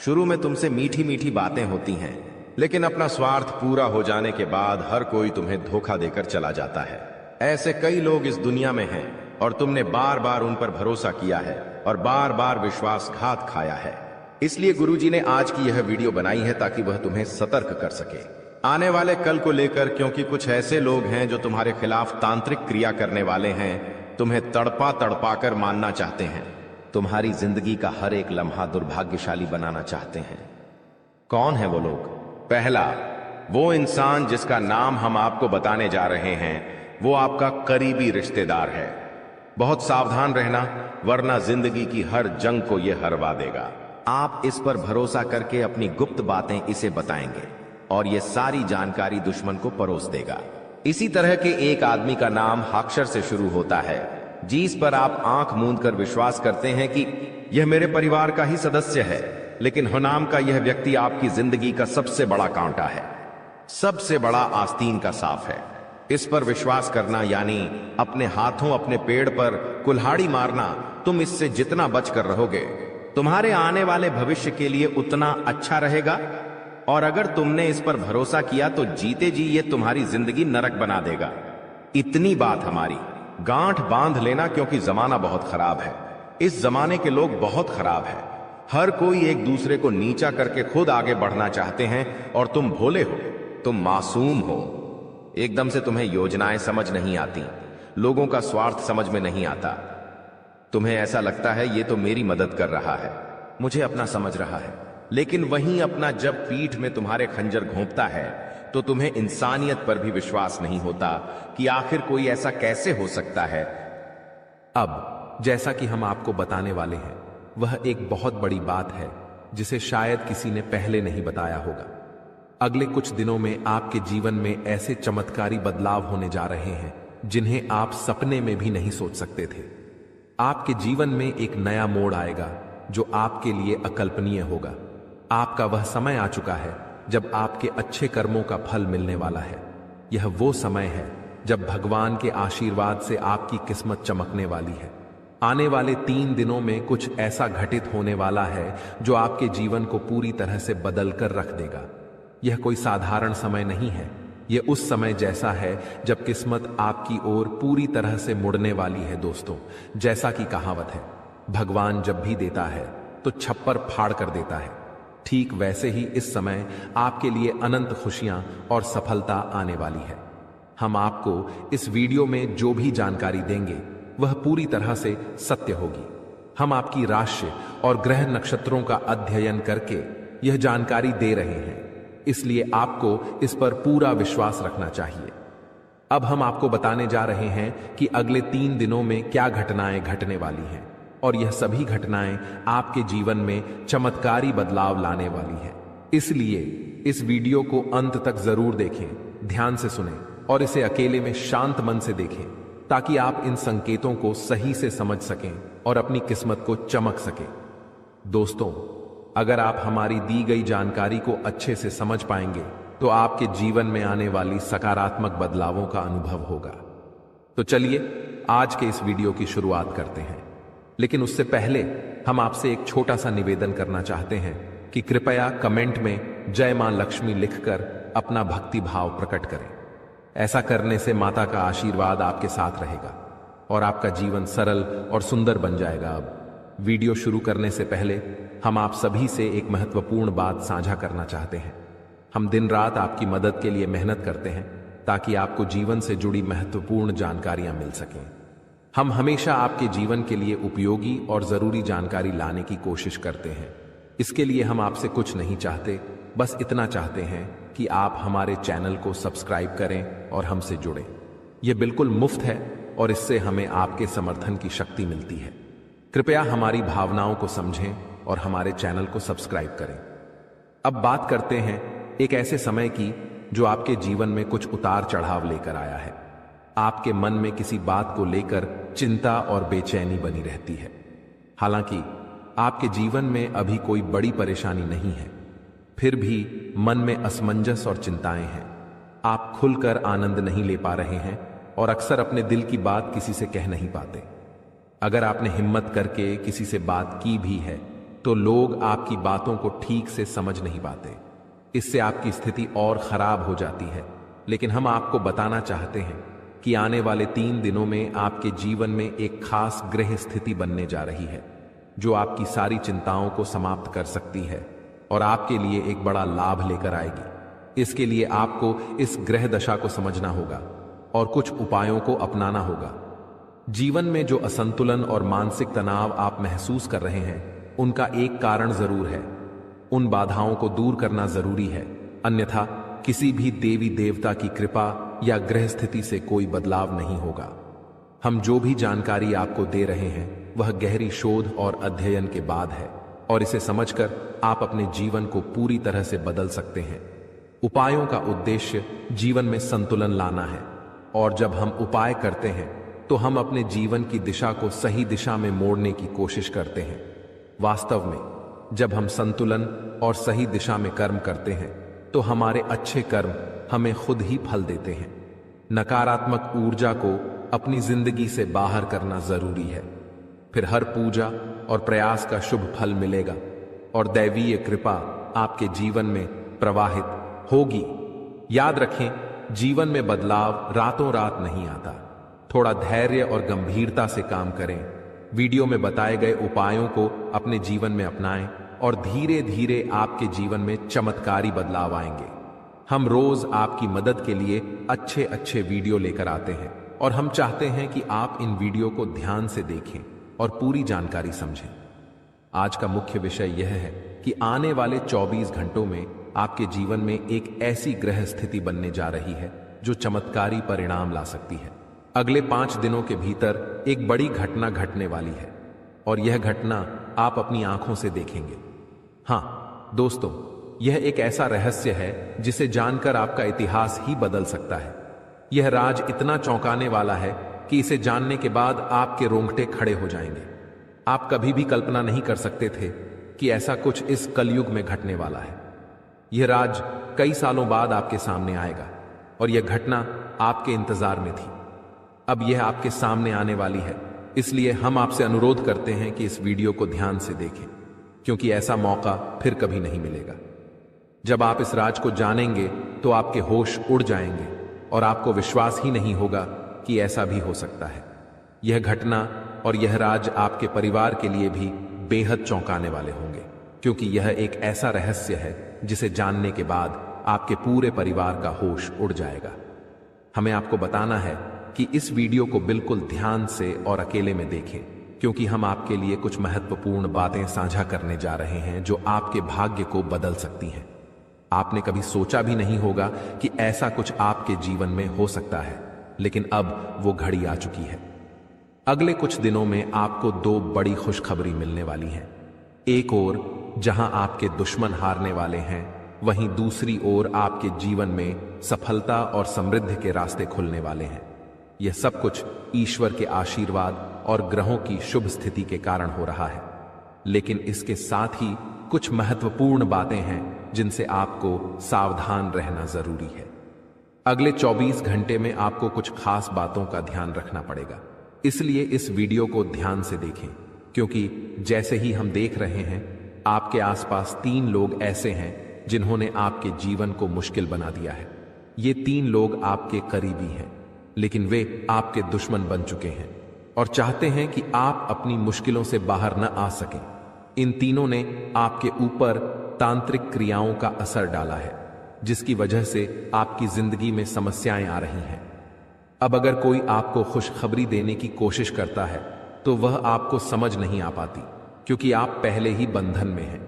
शुरू में तुमसे मीठी मीठी बातें होती हैं, लेकिन अपना स्वार्थ पूरा हो जाने के बाद हर कोई तुम्हें धोखा देकर चला जाता है। ऐसे कई लोग इस दुनिया में हैं और तुमने बार बार उन पर भरोसा किया है और बार बार विश्वासघात खाया है। इसलिए गुरुजी ने आज की यह वीडियो बनाई है ताकि वह तुम्हें सतर्क कर सके आने वाले कल को लेकर, क्योंकि कुछ ऐसे लोग हैं जो तुम्हारे खिलाफ तांत्रिक क्रिया करने वाले हैं, तुम्हें तड़पा तड़पा कर मानना चाहते हैं, तुम्हारी जिंदगी का हर एक लम्हा दुर्भाग्यशाली बनाना चाहते हैं। कौन है वो लोग? पहला, वो इंसान जिसका नाम हम आपको बताने जा रहे हैं, वो आपका करीबी रिश्तेदार है। बहुत सावधान रहना, वरना जिंदगी की हर जंग को यह हरवा देगा। आप इस पर भरोसा करके अपनी गुप्त बातें इसे बताएंगे और यह सारी जानकारी दुश्मन को परोस देगा। इसी तरह के एक आदमी का नाम हाक्षर से शुरू होता है, जिस पर आप आंख मूंद कर विश्वास करते हैं कि यह मेरे परिवार का ही सदस्य है, लेकिन हुनाम का यह व्यक्ति आपकी जिंदगी का सबसे बड़ा कांटा है, सबसे बड़ा आस्तीन का साफ है। इस पर विश्वास करना यानी अपने हाथों अपने पेड़ पर कुल्हाड़ी मारना। तुम इससे जितना बचकर रहोगे, तुम्हारे आने वाले भविष्य के लिए उतना अच्छा रहेगा। और अगर तुमने इस पर भरोसा किया तो जीते जी ये तुम्हारी जिंदगी नरक बना देगा। इतनी बात हमारी, गांठ बांध लेना, क्योंकि जमाना बहुत खराब है। इस जमाने के लोग बहुत खराब है। हर कोई एक दूसरे को नीचा करके खुद आगे बढ़ना चाहते हैं और तुम भोले हो, तुम मासूम हो। एकदम से तुम्हें योजनाएं समझ नहीं आती, लोगों का स्वार्थ समझ में नहीं आता। तुम्हें ऐसा लगता है ये तो मेरी मदद कर रहा है, मुझे अपना समझ रहा है, लेकिन वहीं अपना जब पीठ में तुम्हारे खंजर घोंपता है तो तुम्हें इंसानियत पर भी विश्वास नहीं होता कि आखिर कोई ऐसा कैसे हो सकता है। अब जैसा कि हम आपको बताने वाले हैं, वह एक बहुत बड़ी बात है जिसे शायद किसी ने पहले नहीं बताया होगा। अगले कुछ दिनों में आपके जीवन में ऐसे चमत्कारी बदलाव होने जा रहे हैं जिन्हें आप सपने में भी नहीं सोच सकते थे। आपके जीवन में एक नया मोड़ आएगा जो आपके लिए अकल्पनीय होगा। आपका वह समय आ चुका है जब आपके अच्छे कर्मों का फल मिलने वाला है। यह वो समय है जब भगवान के आशीर्वाद से आपकी किस्मत चमकने वाली है। आने वाले 3 दिनों में कुछ ऐसा घटित होने वाला है जो आपके जीवन को पूरी तरह से बदल कर रख देगा। यह कोई साधारण समय नहीं है। यह उस समय जैसा है जब किस्मत आपकी ओर पूरी तरह से मुड़ने वाली है। दोस्तों, जैसा कि कहावत है, भगवान जब भी देता है तो छप्पर फाड़ कर देता है। ठीक वैसे ही इस समय आपके लिए अनंत खुशियां और सफलता आने वाली है। हम आपको इस वीडियो में जो भी जानकारी देंगे वह पूरी तरह से सत्य होगी। हम आपकी राशि और ग्रह नक्षत्रों का अध्ययन करके यह जानकारी दे रहे हैं, इसलिए आपको इस पर पूरा विश्वास रखना चाहिए। अब हम आपको बताने जा रहे हैं कि अगले 3 दिनों में क्या घटनाएं घटने वाली हैं, और यह सभी घटनाएं आपके जीवन में चमत्कारी बदलाव लाने वाली है। इसलिए इस वीडियो को अंत तक जरूर देखें, ध्यान से सुनें और इसे अकेले में शांत मन से देखें, ताकि आप इन संकेतों को सही से समझ सकें और अपनी किस्मत को चमक सकें। दोस्तों, अगर आप हमारी दी गई जानकारी को अच्छे से समझ पाएंगे तो आपके जीवन में आने वाली सकारात्मक बदलावों का अनुभव होगा। तो चलिए आज के इस वीडियो की शुरुआत करते हैं। लेकिन उससे पहले हम आपसे एक छोटा सा निवेदन करना चाहते हैं कि कृपया कमेंट में जय मां लक्ष्मी लिखकर अपना भक्ति भाव प्रकट करें। ऐसा करने से माता का आशीर्वाद आपके साथ रहेगा और आपका जीवन सरल और सुंदर बन जाएगा। अब वीडियो शुरू करने से पहले हम आप सभी से एक महत्वपूर्ण बात साझा करना चाहते हैं। हम दिन रात आपकी मदद के लिए मेहनत करते हैं ताकि आपको जीवन से जुड़ी महत्वपूर्ण जानकारियां मिल सकें। हम हमेशा आपके जीवन के लिए उपयोगी और जरूरी जानकारी लाने की कोशिश करते हैं। इसके लिए हम आपसे कुछ नहीं चाहते, बस इतना चाहते हैं कि आप हमारे चैनल को सब्सक्राइब करें और हमसे जुड़ें। यह बिल्कुल मुफ्त है और इससे हमें आपके समर्थन की शक्ति मिलती है। कृपया हमारी भावनाओं को समझें और हमारे चैनल को सब्सक्राइब करें। अब बात करते हैं एक ऐसे समय की जो आपके जीवन में कुछ उतार चढ़ाव लेकर आया है। आपके मन में किसी बात को लेकर चिंता और बेचैनी बनी रहती है। हालांकि आपके जीवन में अभी कोई बड़ी परेशानी नहीं है, फिर भी मन में असमंजस और चिंताएं हैं। आप खुलकर आनंद नहीं ले पा रहे हैं और अक्सर अपने दिल की बात किसी से कह नहीं पाते। अगर आपने हिम्मत करके किसी से बात की भी है तो लोग आपकी बातों को ठीक से समझ नहीं पाते। इससे आपकी स्थिति और खराब हो जाती है। लेकिन हम आपको बताना चाहते हैं कि आने वाले 3 दिनों में आपके जीवन में एक खास ग्रह स्थिति बनने जा रही है जो आपकी सारी चिंताओं को समाप्त कर सकती है और आपके लिए एक बड़ा लाभ लेकर आएगी। इसके लिए आपको इस ग्रह दशा को समझना होगा और कुछ उपायों को अपनाना होगा। जीवन में जो असंतुलन और मानसिक तनाव आप महसूस कर रहे हैं उनका एक कारण जरूर है। उन बाधाओं को दूर करना जरूरी है, अन्यथा किसी भी देवी देवता की कृपा या ग्रह स्थिति से कोई बदलाव नहीं होगा। हम जो भी जानकारी आपको दे रहे हैं वह गहरी शोध और अध्ययन के बाद है और इसे समझकर आप अपने जीवन को पूरी तरह से बदल सकते हैं। उपायों का उद्देश्य जीवन में संतुलन लाना है और जब हम उपाय करते हैं तो हम अपने जीवन की दिशा को सही दिशा में मोड़ने की कोशिश करते हैं। वास्तव में जब हम संतुलन और सही दिशा में कर्म करते हैं तो हमारे अच्छे कर्म हमें खुद ही फल देते हैं। नकारात्मक ऊर्जा को अपनी जिंदगी से बाहर करना जरूरी है, फिर हर पूजा और प्रयास का शुभ फल मिलेगा और दैवीय कृपा आपके जीवन में प्रवाहित होगी। याद रखें, जीवन में बदलाव रातों रात नहीं आता। थोड़ा धैर्य और गंभीरता से काम करें। वीडियो में बताए गए उपायों को अपने जीवन में अपनाएं और धीरे धीरे आपके जीवन में चमत्कारी बदलाव आएंगे। हम रोज आपकी मदद के लिए अच्छे अच्छे वीडियो लेकर आते हैं और हम चाहते हैं कि आप इन वीडियो को ध्यान से देखें और पूरी जानकारी समझें। आज का मुख्य विषय यह है कि आने वाले 24 घंटों में आपके जीवन में एक ऐसी ग्रह स्थिति बनने जा रही है जो चमत्कारी परिणाम ला सकती है। अगले 5 दिनों के भीतर एक बड़ी घटना घटने वाली है और यह घटना आप अपनी आंखों से देखेंगे। हाँ दोस्तों, यह एक ऐसा रहस्य है जिसे जानकर आपका इतिहास ही बदल सकता है। यह राज इतना चौंकाने वाला है कि इसे जानने के बाद आपके रोंगटे खड़े हो जाएंगे। आप कभी भी कल्पना नहीं कर सकते थे कि ऐसा कुछ इस कलयुग में घटने वाला है। यह राज कई सालों बाद आपके सामने आएगा और यह घटना आपके इंतजार में थी। अब यह आपके सामने आने वाली है, इसलिए हम आपसे अनुरोध करते हैं कि इस वीडियो को ध्यान से देखें, क्योंकि ऐसा मौका फिर कभी नहीं मिलेगा। जब आप इस राज को जानेंगे तो आपके होश उड़ जाएंगे और आपको विश्वास ही नहीं होगा कि ऐसा भी हो सकता है। यह घटना और यह राज आपके परिवार के लिए भी बेहद चौंकाने वाले होंगे, क्योंकि यह एक ऐसा रहस्य है जिसे जानने के बाद आपके पूरे परिवार का होश उड़ जाएगा। हमें आपको बताना है कि इस वीडियो को बिल्कुल ध्यान से और अकेले में देखें, क्योंकि हम आपके लिए कुछ महत्वपूर्ण बातें साझा करने जा रहे हैं जो आपके भाग्य को बदल सकती हैं। आपने कभी सोचा भी नहीं होगा कि ऐसा कुछ आपके जीवन में हो सकता है, लेकिन अब वो घड़ी आ चुकी है। अगले कुछ दिनों में आपको दो बड़ी खुशखबरी मिलने वाली है। एक ओर जहां आपके दुश्मन हारने वाले हैं, वहीं दूसरी ओर आपके जीवन में सफलता और समृद्धि के रास्ते खुलने वाले हैं। यह सब कुछ ईश्वर के आशीर्वाद और ग्रहों की शुभ स्थिति के कारण हो रहा है, लेकिन इसके साथ ही कुछ महत्वपूर्ण बातें हैं जिनसे आपको सावधान रहना जरूरी है। अगले 24 घंटे में आपको कुछ खास बातों का ध्यान रखना पड़ेगा, इसलिए इस वीडियो को ध्यान से देखें, क्योंकि जैसे ही हम देख रहे हैं, आपके आसपास 3 लोग ऐसे हैं जिन्होंने आपके जीवन को मुश्किल बना दिया है। ये 3 लोग आपके करीबी हैं, लेकिन वे आपके दुश्मन बन चुके हैं और चाहते हैं कि आप अपनी मुश्किलों से बाहर न आ सकें। इन तीनों ने आपके ऊपर तांत्रिक क्रियाओं का असर डाला है, जिसकी वजह से आपकी जिंदगी में समस्याएं आ रही हैं। अब अगर कोई आपको खुशखबरी देने की कोशिश करता है तो वह आपको समझ नहीं आ पाती, क्योंकि आप पहले ही बंधन में हैं।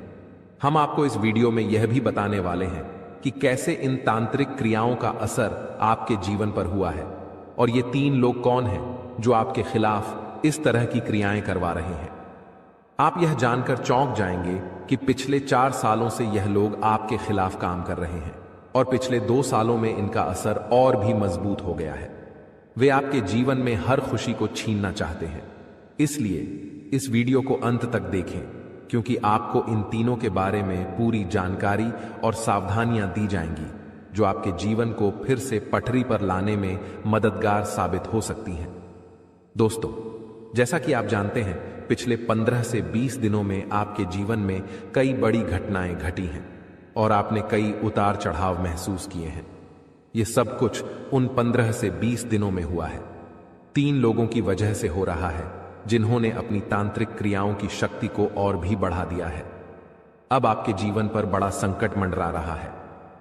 हम आपको इस वीडियो में यह भी बताने वाले हैं कि कैसे इन तांत्रिक क्रियाओं का असर आपके जीवन पर हुआ है और ये 3 लोग कौन हैं जो आपके खिलाफ इस तरह की क्रियाएं करवा रहे हैं। आप यह जानकर चौंक जाएंगे कि पिछले 4 सालों से यह लोग आपके खिलाफ काम कर रहे हैं और पिछले 2 सालों में इनका असर और भी मजबूत हो गया है। वे आपके जीवन में हर खुशी को छीनना चाहते हैं, इसलिए इस वीडियो को अंत तक देखें, क्योंकि आपको इन तीनों के बारे में पूरी जानकारी और सावधानियां दी जाएंगी जो आपके जीवन को फिर से पटरी पर लाने में मददगार साबित हो सकती हैं। दोस्तों, जैसा कि आप जानते हैं, पिछले 15 से 20 दिनों में आपके जीवन में कई बड़ी घटनाएं घटी हैं और आपने कई उतार चढ़ाव महसूस किए हैं। ये सब कुछ उन 15 से 20 दिनों में हुआ है। 3 लोगों की वजह से हो रहा है जिन्होंने अपनी तांत्रिक क्रियाओं की शक्ति को और भी बढ़ा दिया है। अब आपके जीवन पर बड़ा संकट मंडरा रहा है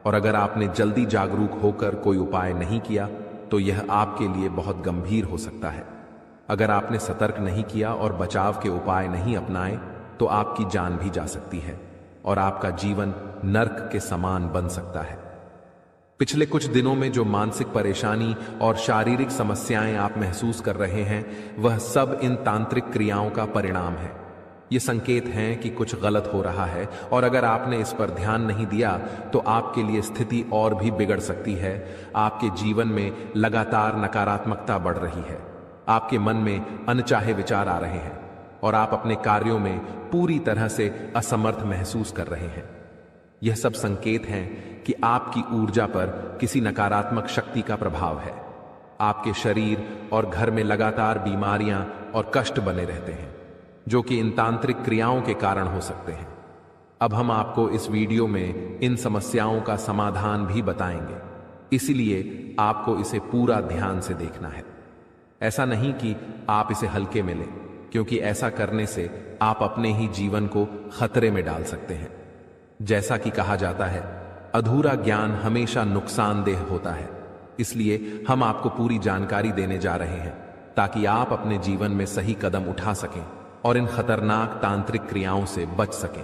और अगर आपने जल्दी जागरूक होकर कोई उपाय नहीं किया तो यह आपके लिए बहुत गंभीर हो सकता है। अगर आपने सतर्क नहीं किया और बचाव के उपाय नहीं अपनाए तो आपकी जान भी जा सकती है और आपका जीवन नर्क के समान बन सकता है। पिछले कुछ दिनों में जो मानसिक परेशानी और शारीरिक समस्याएं आप महसूस कर रहे हैं, वह सब इन तांत्रिक क्रियाओं का परिणाम है। ये संकेत हैं कि कुछ गलत हो रहा है और अगर आपने इस पर ध्यान नहीं दिया तो आपके लिए स्थिति और भी बिगड़ सकती है। आपके जीवन में लगातार नकारात्मकता बढ़ रही है, आपके मन में अनचाहे विचार आ रहे हैं और आप अपने कार्यों में पूरी तरह से असमर्थ महसूस कर रहे हैं। यह सब संकेत हैं कि आपकी ऊर्जा पर किसी नकारात्मक शक्ति का प्रभाव है। आपके शरीर और घर में लगातार बीमारियां और कष्ट बने रहते हैं, जो कि इन तांत्रिक क्रियाओं के कारण हो सकते हैं। अब हम आपको इस वीडियो में इन समस्याओं का समाधान भी बताएंगे, इसलिए आपको इसे पूरा ध्यान से देखना है। ऐसा नहीं कि आप इसे हल्के में लें, क्योंकि ऐसा करने से आप अपने ही जीवन को खतरे में डाल सकते हैं। जैसा कि कहा जाता है, अधूरा ज्ञान हमेशा नुकसानदेह होता है, इसलिए हम आपको पूरी जानकारी देने जा रहे हैं ताकि आप अपने जीवन में सही कदम उठा सकें और इन खतरनाक तांत्रिक क्रियाओं से बच सकें।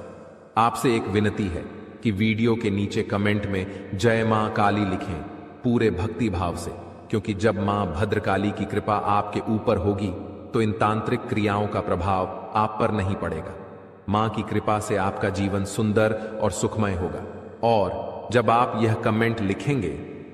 आपसे एक विनती है कि वीडियो के नीचे कमेंट में जय मां काली लिखें पूरे भक्ति भाव से, क्योंकि जब मां भद्रकाली की कृपा आपके ऊपर होगी तो इन तांत्रिक क्रियाओं का प्रभाव आप पर नहीं पड़ेगा। मां की कृपा से आपका जीवन सुंदर और सुखमय होगा और जब आप यह कमेंट लिखेंगे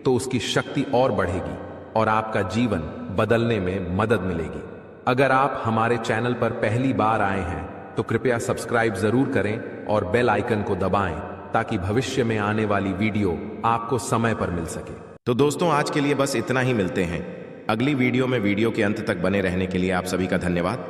तो उसकी शक्ति और बढ़ेगी और आपका जीवन बदलने में मदद मिलेगी। अगर आप हमारे चैनल पर पहली बार आए हैं तो कृपया सब्सक्राइब जरूर करें और बेल आइकन को दबाएं ताकि भविष्य में आने वाली वीडियो आपको समय पर मिल सके। तो दोस्तों, आज के लिए बस इतना ही। मिलते हैं अगली वीडियो में। वीडियो के अंत तक बने रहने के लिए आप सभी का धन्यवाद।